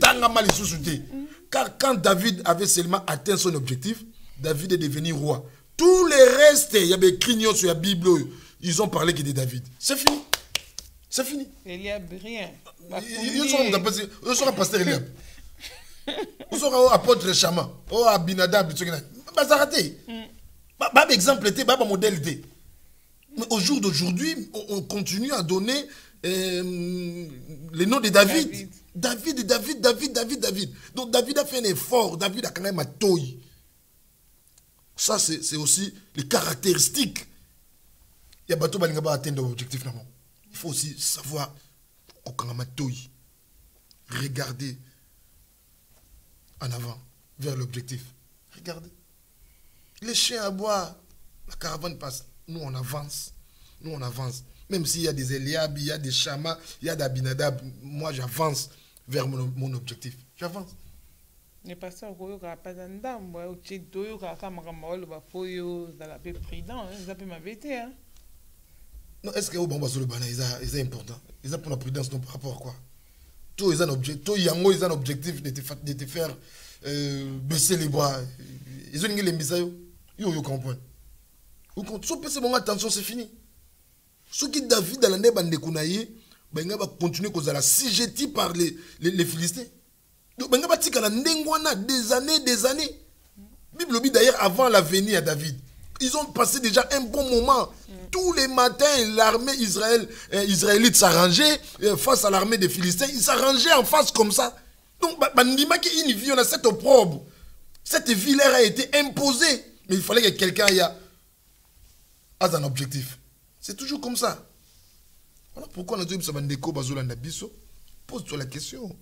Speaker 2: là. Car quand David avait seulement atteint son objectif, David est devenu roi. Tous les restes, il y avait crignons sur la Bible, ils ont parlé que de David. C'est fini. C'est fini.
Speaker 1: Eliab, rien.
Speaker 2: Ils sont pasteur Eliab. Ils sont apôtre Chama. Oh, Abinadab. Ça raté. Pas d'exemple, pas de modèle. Mais au jour d'aujourd'hui, on continue à donner le nom de David. David. Donc David a fait un effort. David a quand même un toy. Ça, c'est aussi les caractéristiques. Il y a bateau qui atteindre l'objectif. Il faut aussi savoir Regardez en avant, vers l'objectif. Regardez. Les chiens aboient, la caravane passe. Nous, on avance. Nous, on avance. Même s'il y a des Eliab, il y a des Shama, il y a d'Abinadab, moi, j'avance vers mon objectif. J'avance.
Speaker 1: Ne pas ça, il n'y a pas d'endam. Il y a pas prudent. Ça peut m'embêter.
Speaker 2: Non, est-ce que le banane est important? Ils ont pour la prudence, non, par rapport à quoi? Tout est un objectif. Tout est un objectif de te faire baisser les bras. Ils ont les misailles. Ils comprennent. Si bon attention, c'est fini. Ce qui David dans l'année bandekunaye, ben va continuer cause la CGT par les Philistins. Donc ben va tika na des années. Bible dit d'ailleurs avant la venue à David. Ils ont passé déjà un bon moment. Tous les matins, l'armée israélite s'arrangeait face à l'armée des Philistins. Ils s'arrangeaient en face comme ça. Donc, une vie, on a cette opprobre. Cette vie leur a été imposée. Mais il fallait que quelqu'un ait un objectif. C'est toujours comme ça. Voilà pourquoi on a dit que pose-toi la question.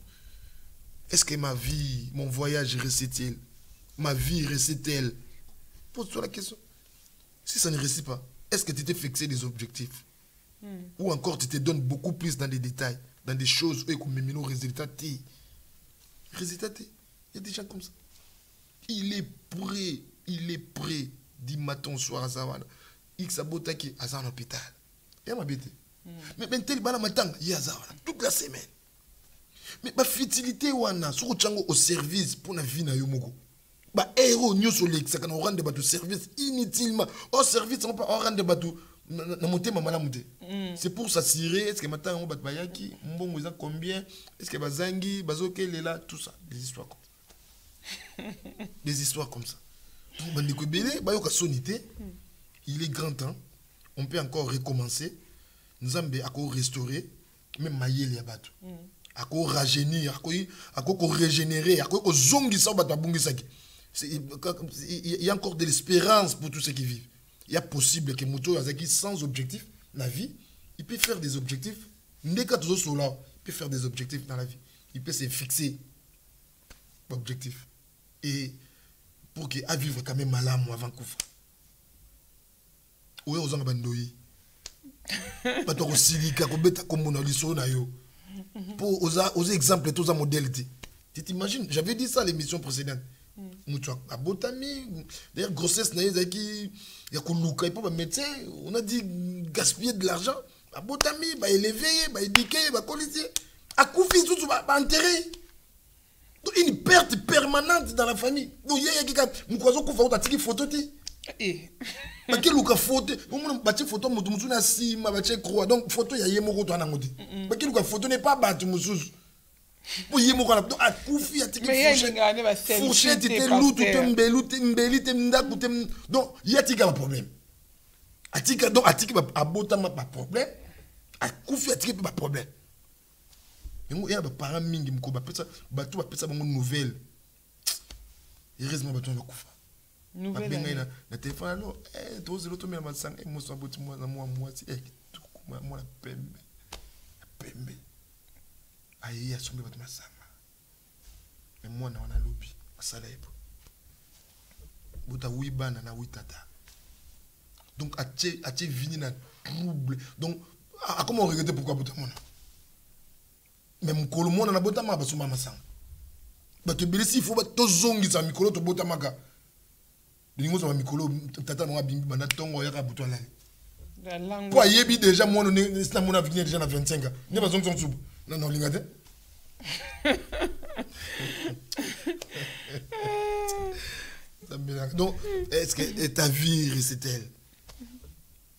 Speaker 2: Est-ce que ma vie, mon voyage réussit-il? Ma vie réussit-elle? Pose-toi la question. Si ça ne réussit pas, est-ce que tu t'es fixé des objectifs? Ou encore tu te donnes beaucoup plus dans des détails, dans des choses où il résultat. Résultat, il y a des gens comme ça. Il est prêt, du matin au soir à Zawana. Il s'abota qui à un hôpital. Il y a ma bête. Mais tel bala matin, il y a Zawana, toute la semaine. Mais ma futilité wana, sur au service pour la vie na yomogo. Bah héros nous sur l'ex quand on rend des bateaux service inutilement au service on pas rendre des bateaux na monter mama la monter c'est pour s'assurer est-ce que maintenant on bat bayaki mbongo za combien est-ce que bazangi bazokele là tout ça des histoires comme ça bandiko belé bayoka sonité il est grand temps on peut encore recommencer nzambe ako restaurer même mayele ya bateau ako rajeunir ako régénérer ako zongisa bato abungisaki. Il y a encore de l'espérance pour tous ceux qui vivent. Il y a possible que Mouto Yazaki sans objectif dans la vie, il peut faire des objectifs. Il peut faire des objectifs dans la vie. Il peut se fixer objectif. Et pour qu'il ait vivre quand même malade avant Koufa. Où est aux Bandoyi? Pas trop silica, comme bêta comme on a lu sur Nayo. Pour oser exemple, tous en modalité. Tu t'imagines? J'avais dit ça à l'émission précédente. D'ailleurs, grossesse, il y a un médecin, on a dit gaspiller de l'argent. Abotami, élever, éduquer, colliser. À Koufi, tout ça, enterrer. Une perte permanente dans la famille. Donc, il y a quelqu'un qui a une photo.
Speaker 1: Et
Speaker 2: quel photo, on photo, donc photo, il y a une photo, n'est pas battu, pour y mourir à Koufi à fourchette était loup donc il y a un problème atika donc atika abotama pas problème à Koufi atika pas problème il y a des parents mingi mko ba pesa bato ba pesa bango nouvelle heureusement bato ba kufa nouvelle na téléphone alors to zelo to mela masanga mo so aboti mo na mo si mo la pembe ayi asombe bato masanga mais moi na wana lobi asala ebo bota wibana na witata donc atie vini na trouble donc comment on regrette pourquoi bota mona même kolo mona na bota ma basomba masanga bato belisi faut bato zongi za mikolo to bota maka lingo za mikolo tata no abimbi bana tongo yaka buto alali kwa yebi déjà moi on est na mona venir déjà na 25 ans ne ba zongi zongi non lingate donc est-ce que ta vie réussit-elle?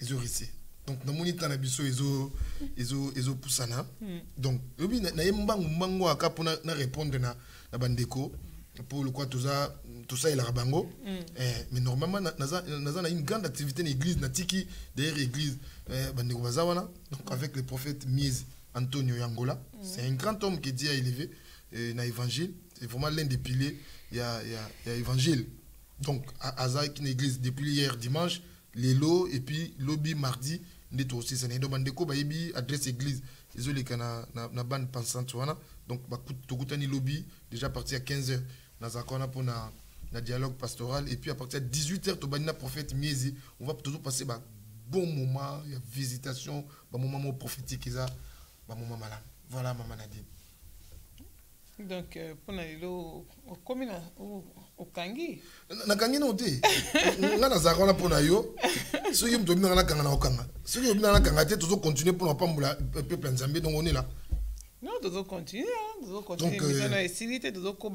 Speaker 2: Ils ont réussi. Donc dans mon état nabiso ils ont poussana donc oui na yembango aka pour na répondre na bandeko pour le quoi tout ça il a bango mais normalement naza na une grande activité dans l'église na tiki derrière l'église bandeko bazawana donc avec le prophète Mies Antonio Yangola c'est un grand homme qui Dieu a élevé dans l'évangile c'est vraiment l'un des piliers il y a évangile donc à une église depuis hier dimanche les lots et puis lobby mardi n'est aussi c'est donc bandeko ba yebi adresse église désolé na bande pensante wana donc tokutani lobby déjà parti à 15h nazakona pour na dialogue pastoral et puis à partir de 18h tobanina prophète Miezi on va toujours passer bon moment il y a visitation moment prophétique ça moment malade voilà maman Nadine.
Speaker 1: Donc pour nalelo okomina okangi
Speaker 2: na kangi no te nga nazakona pour na yo soki mto bina na kanga na okanga soki bina na kanga te toujours continuer pour na pambola peuple nzambe donc on est là.
Speaker 1: Non, nous continuer, nous continuer. Donc, nous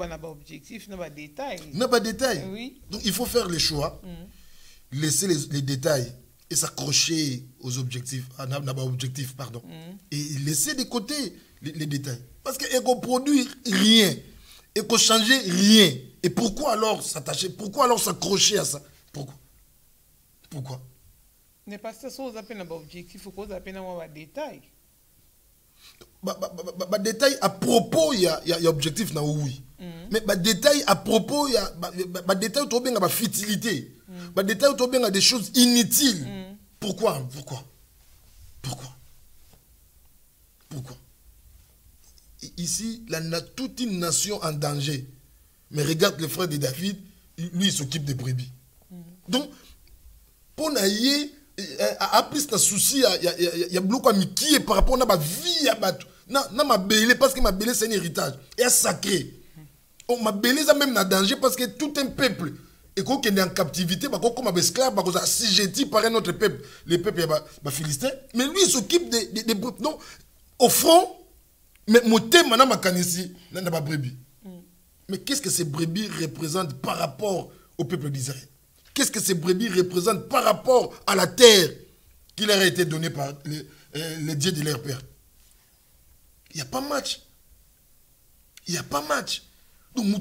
Speaker 1: avons objectif, nous avons détails.
Speaker 2: Nous avons détails.
Speaker 1: Oui.
Speaker 2: Donc, il faut faire les choix, laisser les détails et s'accrocher aux objectifs, pardon. Et laisser de côté les détails. Parce qu'il ne produit rien, et qu'on changer rien. Et pourquoi alors s'attacher? Pourquoi alors s'accrocher à ça? Pourquoi?
Speaker 1: Mais parce que si vous avez un objectif, il faut que vous ayez un détail.
Speaker 2: Détail à propos il y a objectif na oui mais détail à propos il y a détail autour bien futilité détail autour bien des choses inutiles. Pourquoi ici toute une nation en danger, mais regarde le frère de David, lui il s'occupe des brebis. Donc pour naïe a plus de souci il y a beaucoup qui est par rapport à ma vie à bateau na ma belé parce que ma belé c'est un héritage et sacré. Ma belé ça même na danger parce que tout un peuple et qu'on est en captivité comme un esclave parce que assujetti par un autre peuple, les peuples philistins, mais lui il s'occupe des brebis. Donc au front mais mon thème maintenant ma canisi na ba brebis. Mais qu'est-ce que ces brebis représentent par rapport au peuple d'Israël? Qu'est-ce que ces brebis représentent par rapport à la terre qui leur a été donnée par les dieux de leur père? Il n'y a pas match. Il n'y a pas match. Donc, il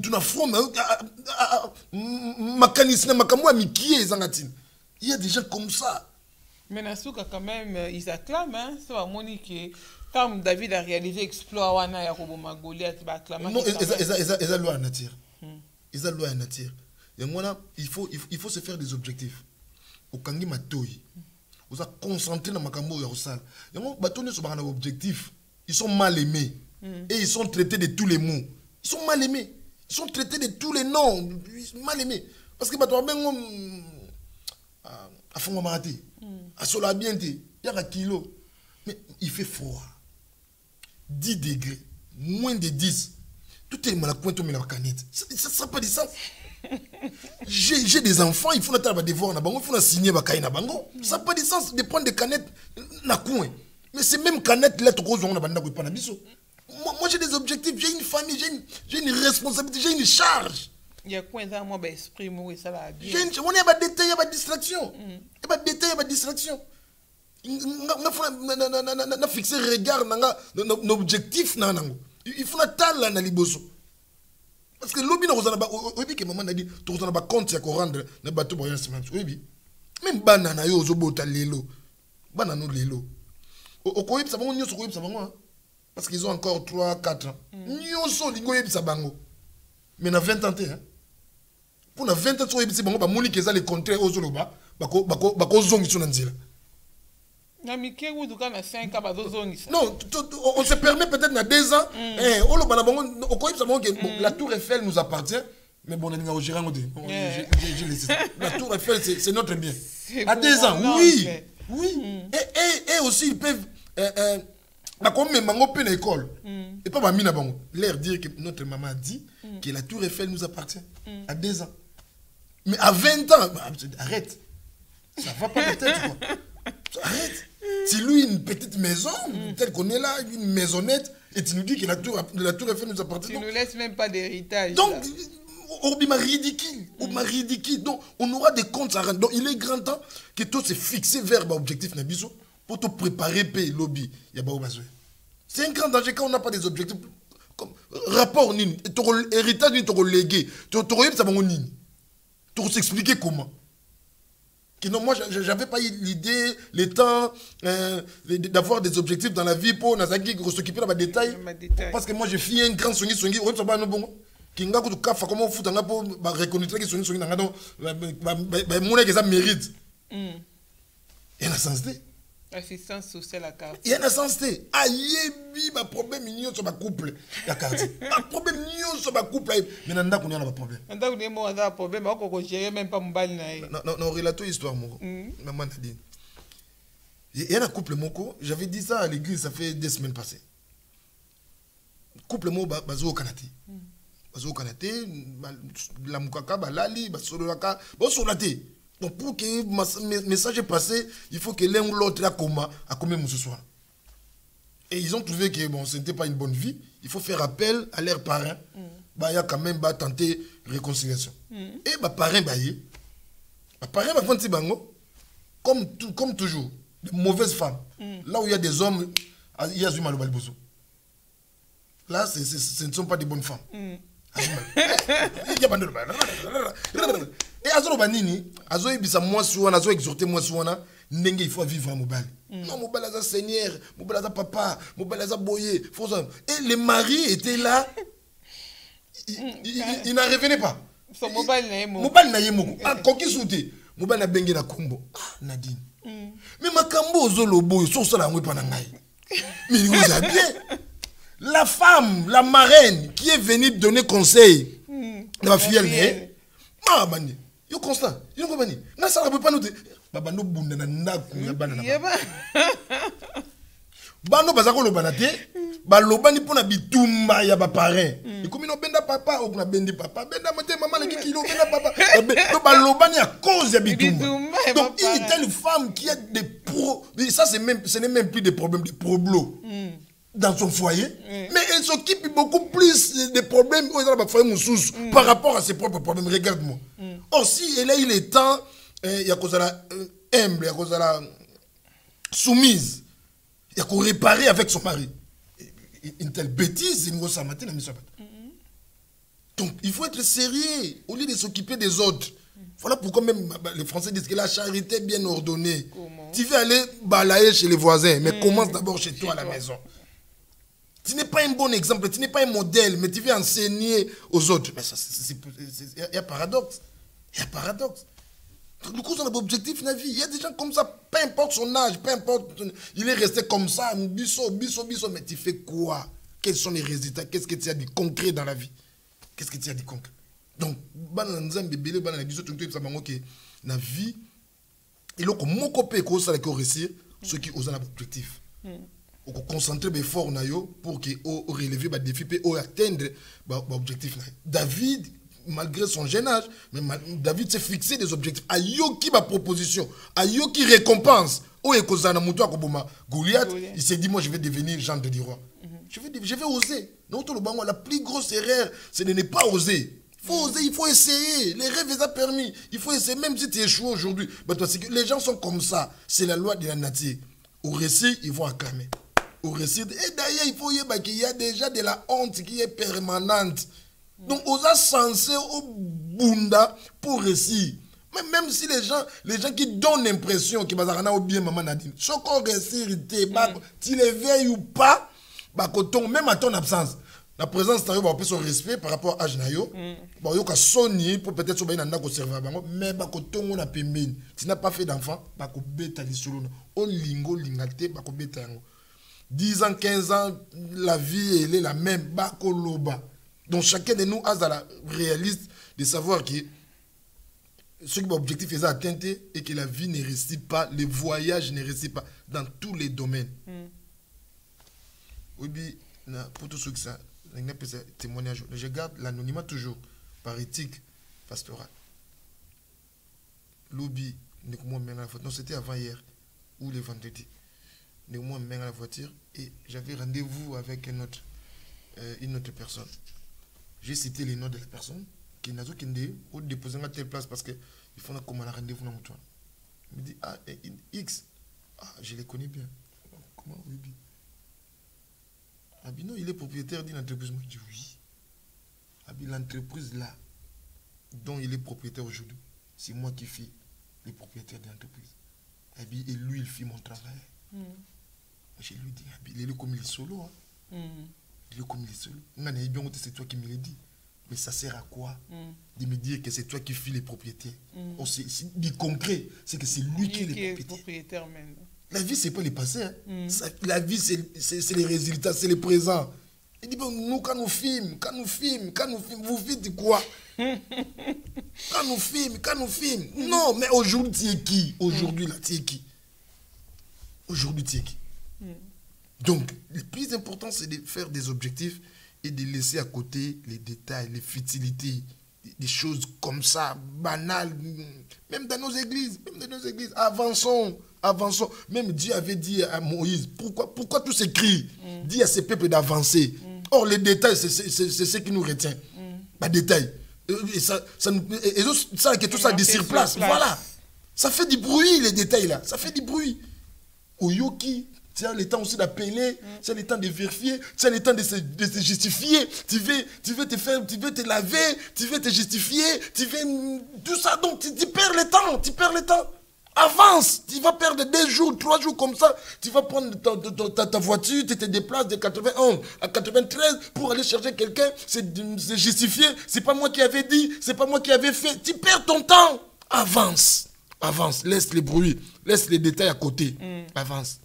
Speaker 2: y a des gens comme ça.
Speaker 1: Mais quand même, ils acclament. Hein? C'est pas Monique. Quand David a réalisé l'exploit, il a acclamé.
Speaker 2: Non, ils ont loi à nature. Ils ont loi à nature. Et moi, il faut se faire des objectifs. Au Kangi Matoyi, vous êtes concentré dans Makambo et Rosal. Et moi, Batonne sur un objectif. Ils sont mal aimés. Et ils sont traités de tous les mots. Ils sont mal aimés. Ils sont traités de tous les noms. Mal aimés. Parce que Batonne a fond maraté. A sola bien il y a un kilo. Mais il fait froid. 10 degrés. Moins de 10. Tout est mal à point de la canette. Ça n'a pas de sens. J'ai des enfants, il faut faire des devoirs, il faut signer des bango. Ça n'a pas de sens de prendre des canettes na coin. Mais ces mêmes canettes là, moi j'ai des objectifs, j'ai une famille, j'ai une responsabilité, j'ai une charge.
Speaker 1: Il y a quoi dans moi esprit moi ça va bien.
Speaker 2: On est pas détail, il y a pas de distraction. Il y a pas de détail, il y a pas de distraction. On a fixé regard dans objectif il faut attendre na liboso. Parce que l'objet n'a que maman a dit tout ça n'a pas compte à rendre na bateau pour une semaine. Oui, même banana yo zo bota lelo. Banana lelo. Au koyeb ça bango nyoso koyeb ça bango parce qu'ils ont encore 3 4 ans. Nyoso lingo yeb ça bango. Mais na 20 ans hein. Pour na 20 ans so yeb ça bango ba moni que ça le contraire aux loba bako zongi sur nzila.
Speaker 1: Non,
Speaker 2: on se permet peut-être dans 2 ans. La Tour Eiffel nous appartient. Mais bon, on j'ai laissé ça. La Tour Eiffel, c'est notre bien. À 2 ans, oui. Et aussi, ils peuvent. Comme même à l'école. Et pas leur dire que notre maman a dit que la Tour Eiffel nous appartient. À 2 ans. Mais à 20 ans, arrête. Ça va pas peut-être quoi. Arrête. Si lui une petite maison, telle qu'on est là, une maisonnette, et tu nous dis que la tour Eiffel nous appartient.
Speaker 1: Tu ne nous laisses même pas d'héritage.
Speaker 2: Donc, on m'a ridicule. Donc, on aura des comptes à rendre. Donc, il est grand temps que tout se fixe vers l'objectif pour te préparer pour le lobby. C'est un grand danger quand on n'a pas des objectifs. Comme rapport, héritage, tu légué. Tu vas s'expliquer comment. Non, moi, j'avais pas eu l'idée, le temps d'avoir des objectifs dans la vie pour s'occuper de mes détails. Parce que moi, j'ai fait un grand soigné. Qui n'a pas de cas, comment foutre pour reconnaître que soigné, mon que ça mérite. Et la sens
Speaker 1: Assistance sociale à quartier.
Speaker 2: Il y a un sens te. Ayebi ba problème mignon sur ma couple ya quartier. Un problème mignon sur ma couple. Mais nanda qu'on y a un problème.
Speaker 1: Nanda qu'on y a un problème. On peut gérer même pas mobile na.
Speaker 2: Non, relato histoire moko. Maman Nadine. Il y a un couple moko. J'avais dit ça à l'église. Ça fait 2 semaines passées. Couple moko bazo au Canada. Bazo au Canada. La mukaka balali basolo laka. Bon solaté. Donc pour que le message est passé, il faut que l'un ou l'autre a commis ce soir. Et ils ont trouvé que bon, ce n'était pas une bonne vie. Il faut faire appel à leurs parents. Il y a quand même tenter réconciliation. Et les parents, comme toujours, de mauvaises femmes. Là où il y a des hommes, il y a du mal au bozo. Là, ce ne sont pas des bonnes femmes. Et azo banini azo ibisa moi suana azo exhorter moi suana ndenge il faut vivre en mobile. Non mobile aza seigneur, mobile aza papa, mobile aza boyer, faut ça. Et le mari était là. Il n'en revenait pas.
Speaker 1: Son mobile na yemo.
Speaker 2: Mobile na yemo. Ah koki souté. Mobile na bengi na kombo. Nadine. Mais makambo ozo lobo so so la ngwe pa na ngai. Mais vous avez bien. La femme, la marraine qui est venue donner conseil de ma fille, ah, bani, yo constant, yo ko bani, na sala peut pas nous baba no bunda na ndaku ya bana na. Bano bazako lo banate, ba lobani pona bitumba ya ba parrain. Et comme no benda papa ou na bendi papa, benda moté maman na kilo benda papa. Ba lobani à cause ya bitumba. Donc il y a une femme qui a des pro, ça c'est même ce n'est même plus des problèmes de problo. Dans son foyer, mais elle s'occupe beaucoup plus des problèmes par rapport à ses propres problèmes. Regarde-moi. Or, si elle a eu le temps, il y a cause la humble, il y a cause la soumise, il y a qu'on réparer avec son mari. Une telle bêtise, c'est une grosse matin, donc, il faut être sérieux au lieu de s'occuper des autres. Voilà pourquoi même les Français disent que la charité est bien ordonnée. Tu veux aller balayer chez les voisins, mais commence d'abord chez toi à la maison. Tu n'es pas un bon exemple, tu n'es pas un modèle, mais tu veux enseigner aux autres. Mais ça, il y a paradoxe. Il y a paradoxe. Du coup, on a un objectif dans la vie. Il y a des gens comme ça, peu importe son âge, peu importe, il est resté comme ça, bisso, mais tu fais quoi? Quels sont les résultats? Qu'est-ce que tu as dit concret dans la vie? Qu'est-ce que tu as dit concret? Donc, dans la vie, il faut que mon copain réussir ceux qui osent l'objectif. On concentrer l'effort pour que relever les défis et atteindre l'objectif. David, malgré son jeune âge, mais David s'est fixé des objectifs. Ayoki ma proposition, ayoki récompense. Goliath, il s'est dit moi je vais devenir gendre du roi. Je vais oser. La plus grosse erreur, c'est de ne pas oser. Il faut oser, il faut essayer. Les rêves sont permis. Il faut essayer, même si tu échoues aujourd'hui. Les gens sont comme ça. C'est la loi de la nature. Au récit, ils vont acclamer. Au récit. Et d'ailleurs, il faut qu'il y a déjà de la honte qui est permanente. Donc, on a censé au bunda pour réussir. Même si les gens qui donnent l'impression que bazarana ou bien maman Nadine, ce qu'on réussit, tu les veilles ou pas, même à ton absence. La présence t'arrive à son respect par rapport à Ajnayo. Bon, yo ka soni pour peut-être so baina ndako serva bango, mais ba ko tongo na pembeni. Tu n'as pas fait d'enfant, ba ko beta lisolo. On lingo lingate ba ko beta yango. 10 ans, 15 ans, la vie elle est la même, ba ko loba. Donc chacun de nous a la réaliste de savoir que ce qui est objectif est atteint et que la vie ne réussit pas, le voyage ne réussit pas dans tous les domaines. Oui, pour tout ce que ça témoignage, je garde l'anonymat toujours par éthique pastorale. Lobby, non, c'était avant hier ou le vendredi. Moi, je la voiture et j'avais rendez-vous avec une autre personne. J'ai cité les noms de la personne qui n'a aucun ou déposer à telle place parce qu'il faut qu'on ait un rendez-vous dans mon toit. Il me dit, ah, X, ah, je les connais bien. Comment oui, bien. Ah, non, il est propriétaire d'une entreprise. Moi, je dis oui. Ah, l'entreprise là, dont il est propriétaire aujourd'hui, c'est moi qui fais les propriétaires de l'entreprise. Et lui, il fait mon travail. Je lui dis, il est comme il est solo. Hein. Il est comme il est solo. C'est toi qui me l'as dit. Mais ça sert à quoi de me dire que c'est toi qui fais les propriétaires? C'est du concret, c'est que c'est lui qui est le propriétaire. La vie, c'est pas le passé. Hein. La vie, c'est les résultats, c'est le présent. Il dit, bon, nous, quand nous filmons, vous faites quoi? Quand nous filmons. Non, mais aujourd'hui, tu es qui? Aujourd'hui, là, tu es qui? Aujourd'hui, tu es qui? Donc, le plus important, c'est de faire des objectifs et de laisser à côté les détails, les futilités, des choses comme ça, banales, même dans nos églises. Avançons. Même Dieu avait dit à Moïse, pourquoi tout s'écrit? Dit à ces peuples d'avancer. Or, les détails, c'est ce qui nous retient. Pas détails. Et ça que tout ça dit sur place. Voilà. Ça fait du bruit, les détails là. Ça fait du bruit. Au Yoki, tu as le temps aussi d'appeler, tu as le temps de vérifier, tu as le temps de se justifier. Tu veux te laver, tu veux te justifier, tu veux tout ça. Donc, tu perds le temps. Avance, tu vas perdre 2 jours, 3 jours comme ça. Tu vas prendre ta voiture, tu te déplaces de 91 à 93 pour aller chercher quelqu'un, c'est justifié. C'est pas moi qui avais dit, c'est pas moi qui avais fait. Tu perds ton temps. Avance, laisse les bruits, laisse les détails à côté. Avance.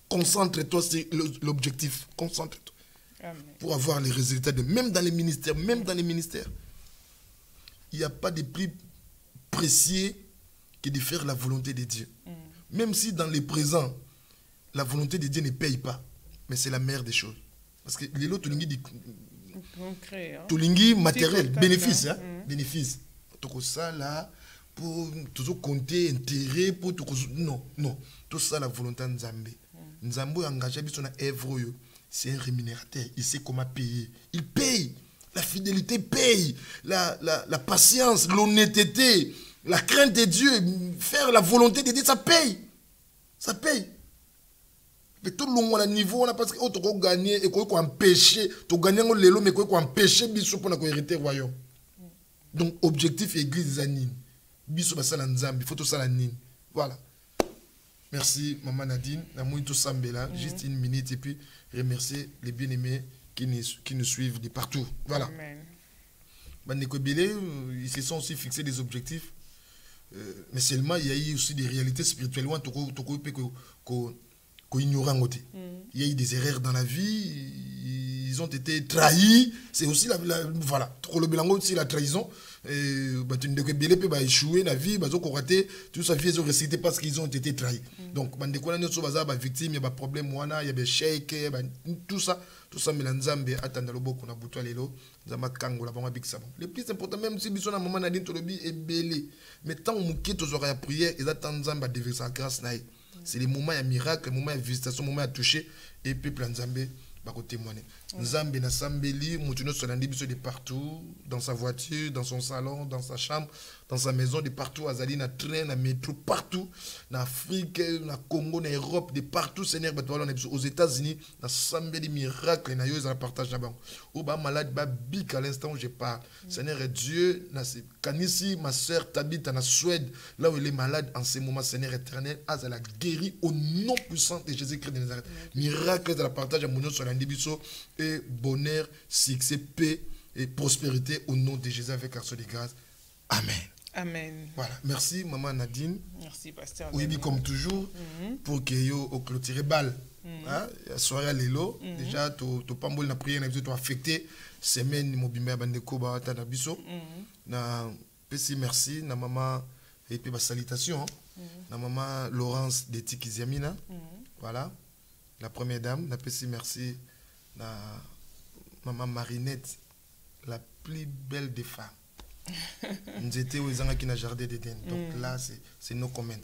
Speaker 2: Concentre-toi sur l'objectif. Concentre-toi. Amen. Pour avoir les résultats, même dans les ministères, il n'y a pas de plus précieux que de faire la volonté de Dieu. Même si dans le présent, la volonté de Dieu ne paye pas, mais c'est la meilleure des choses. Parce que les autres, tout l'ingui matériel, bénéfice. Bénéfice. Tout ça là, pour toujours compter, intérêt, pour tout non. Tout ça, la volonté de Nzambe. Nzambe est engagé sur une œuvre, c'est un rémunérateur. Il sait comment payer. Il paye. La fidélité paye. La patience, l'honnêteté, la crainte de Dieu, faire la volonté de Dieu, ça paye. Ça paye. Mais tout le monde à niveau, on a parce que tu as gagné et qu'on empêché, tu as gagné le lot, mais qu'on empêché biso pour hériter royaume. Donc, objectif église zanine. Biso basala nzambi, il faut tout ça la nine. Voilà. Merci, Maman Nadine. Juste 1 minute et puis remercier les bien-aimés qui nous suivent de partout. Voilà. Amen. Ils se sont aussi fixés des objectifs. Mais seulement, il y a eu aussi des réalités spirituelles. Il y a eu des erreurs dans la vie. Ils ont été trahis. C'est aussi voilà. C'est la trahison. Tu ne échoué dans la vie, tout ça vie, ils ont récité parce qu'ils ont été trahis. Donc, il y a des victimes, il y a des problèmes, il y a des chèques, tout ça, mais l'ensemble, attendez le beaucoup, on a bouton les lots, le plus important, même si on a un moment est belé, mais tant que tu auras la prière, ils attendent à déverser sa grâce. C'est les moments de miracle, les moments de visitation, les moments de toucher, et puis plein de Nzambe va témoigner. Nzambe na sambeli, moutuno solandi biso de partout, dans sa voiture, dans son salon, dans sa chambre, dans sa maison, de partout, azali na train, na métro, partout, na Afrique, na Congo, na Europe, de partout, Seigneur, aux États-Unis, na sambeli miracle, na yo, ils en partagent là-bas. Ou ba malade, ba bic à l'instant où je parle. Seigneur est Dieu, na Kanisi, ma soeur t'habite en Suède, là où elle est malade en ce moment, Seigneur éternel, elle a guéri au nom puissant de Jésus-Christ de Nazareth. Miracle de la partage à mon nom sur l'indiviso et bonheur, succès, paix et prospérité au nom de Jésus avec action de grâce. Amen.
Speaker 1: Amen.
Speaker 2: Voilà. Merci, Maman Nadine.
Speaker 1: Merci, Pasteur.
Speaker 2: Oui, comme toujours, pour que yo au clôturer balle. La soirée à l'élo. Déjà, tu pas mal na prière, tu as affecté. Semaine, mon bimba bandeko ba tana biso. Na pesi merci, na maman et puis salutation. Na maman Laurence de Tikiziamina. Voilà. La première dame, na pesi merci. Na maman Marinette, la plus belle des femmes. Nous étions aux gens qui n'a jardin d'Éden. Donc là, c'est nos comments.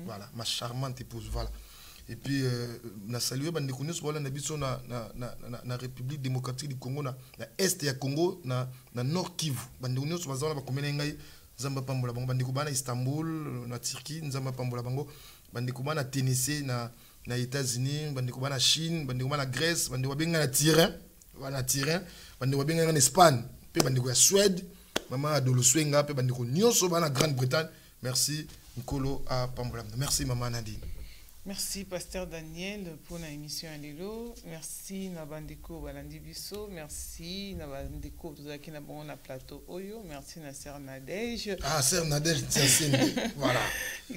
Speaker 2: Voilà, ma charmante épouse. Voilà. Et puis, na salué bandekounes voilà na biso na République démocratique du Congo na est ya Congo na Nord Kivu. Bandekounes bazala ba komena ngai nzamba pambola bango bandekouba na Istanbul na Turquie nzamba pambola bango bandekouba na Tennessee na États-Unis bandekouba na Chine bandekouba na Grèce bandekouba benga na Turin voilà Turin bandekouba benga na Espagne pe bandekouba Suède maman adolo swenga pe bandeko nyonso ba na Grande-Bretagne. Merci Nkolo à pambola. Merci Maman Nadine.
Speaker 1: Merci, Pasteur Daniel, pour l'émission Allélo. Merci, Nabandeko Balandibiso. Merci, Nabandeko Zaki Nabon na plateau Oyo. Merci, Nasser Nadej.
Speaker 2: Ah, Sœur Nadej, c'est Sende. Voilà.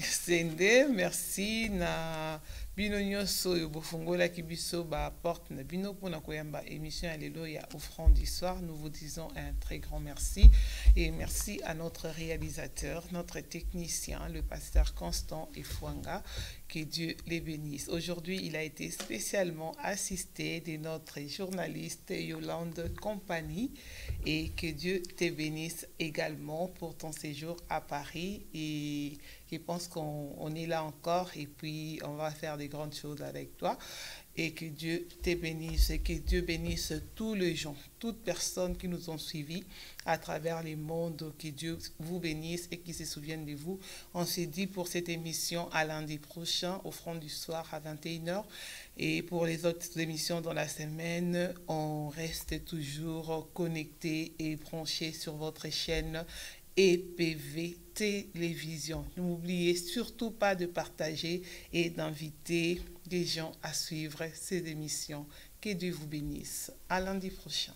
Speaker 1: Sende, merci, na bino nyonso yo bofongola ki biso ba porte na bino pour na koyamba émission Alléluia offrande d'histoire. Nous vous disons un très grand merci et merci à notre réalisateur, notre technicien, le pasteur Constant Efwanga. Que Dieu les bénisse. Aujourd'hui, il a été spécialement assisté de notre journaliste Yolande Compagnie et que Dieu te bénisse également pour ton séjour à Paris et je pense qu'on est là encore et puis on va faire des grandes choses avec toi et que Dieu te bénisse et que Dieu bénisse tous les gens, toutes personnes qui nous ont suivis à travers les mondes, que Dieu vous bénisse et qu'il se souvienne de vous. On s'est dit pour cette émission à lundi prochain, offrande du soir à 21h. Et pour les autres émissions dans la semaine, on reste toujours connecté et branché sur votre chaîne EPV Télévision. N'oubliez surtout pas de partager et d'inviter des gens à suivre ces émissions. Que Dieu vous bénisse. À lundi prochain.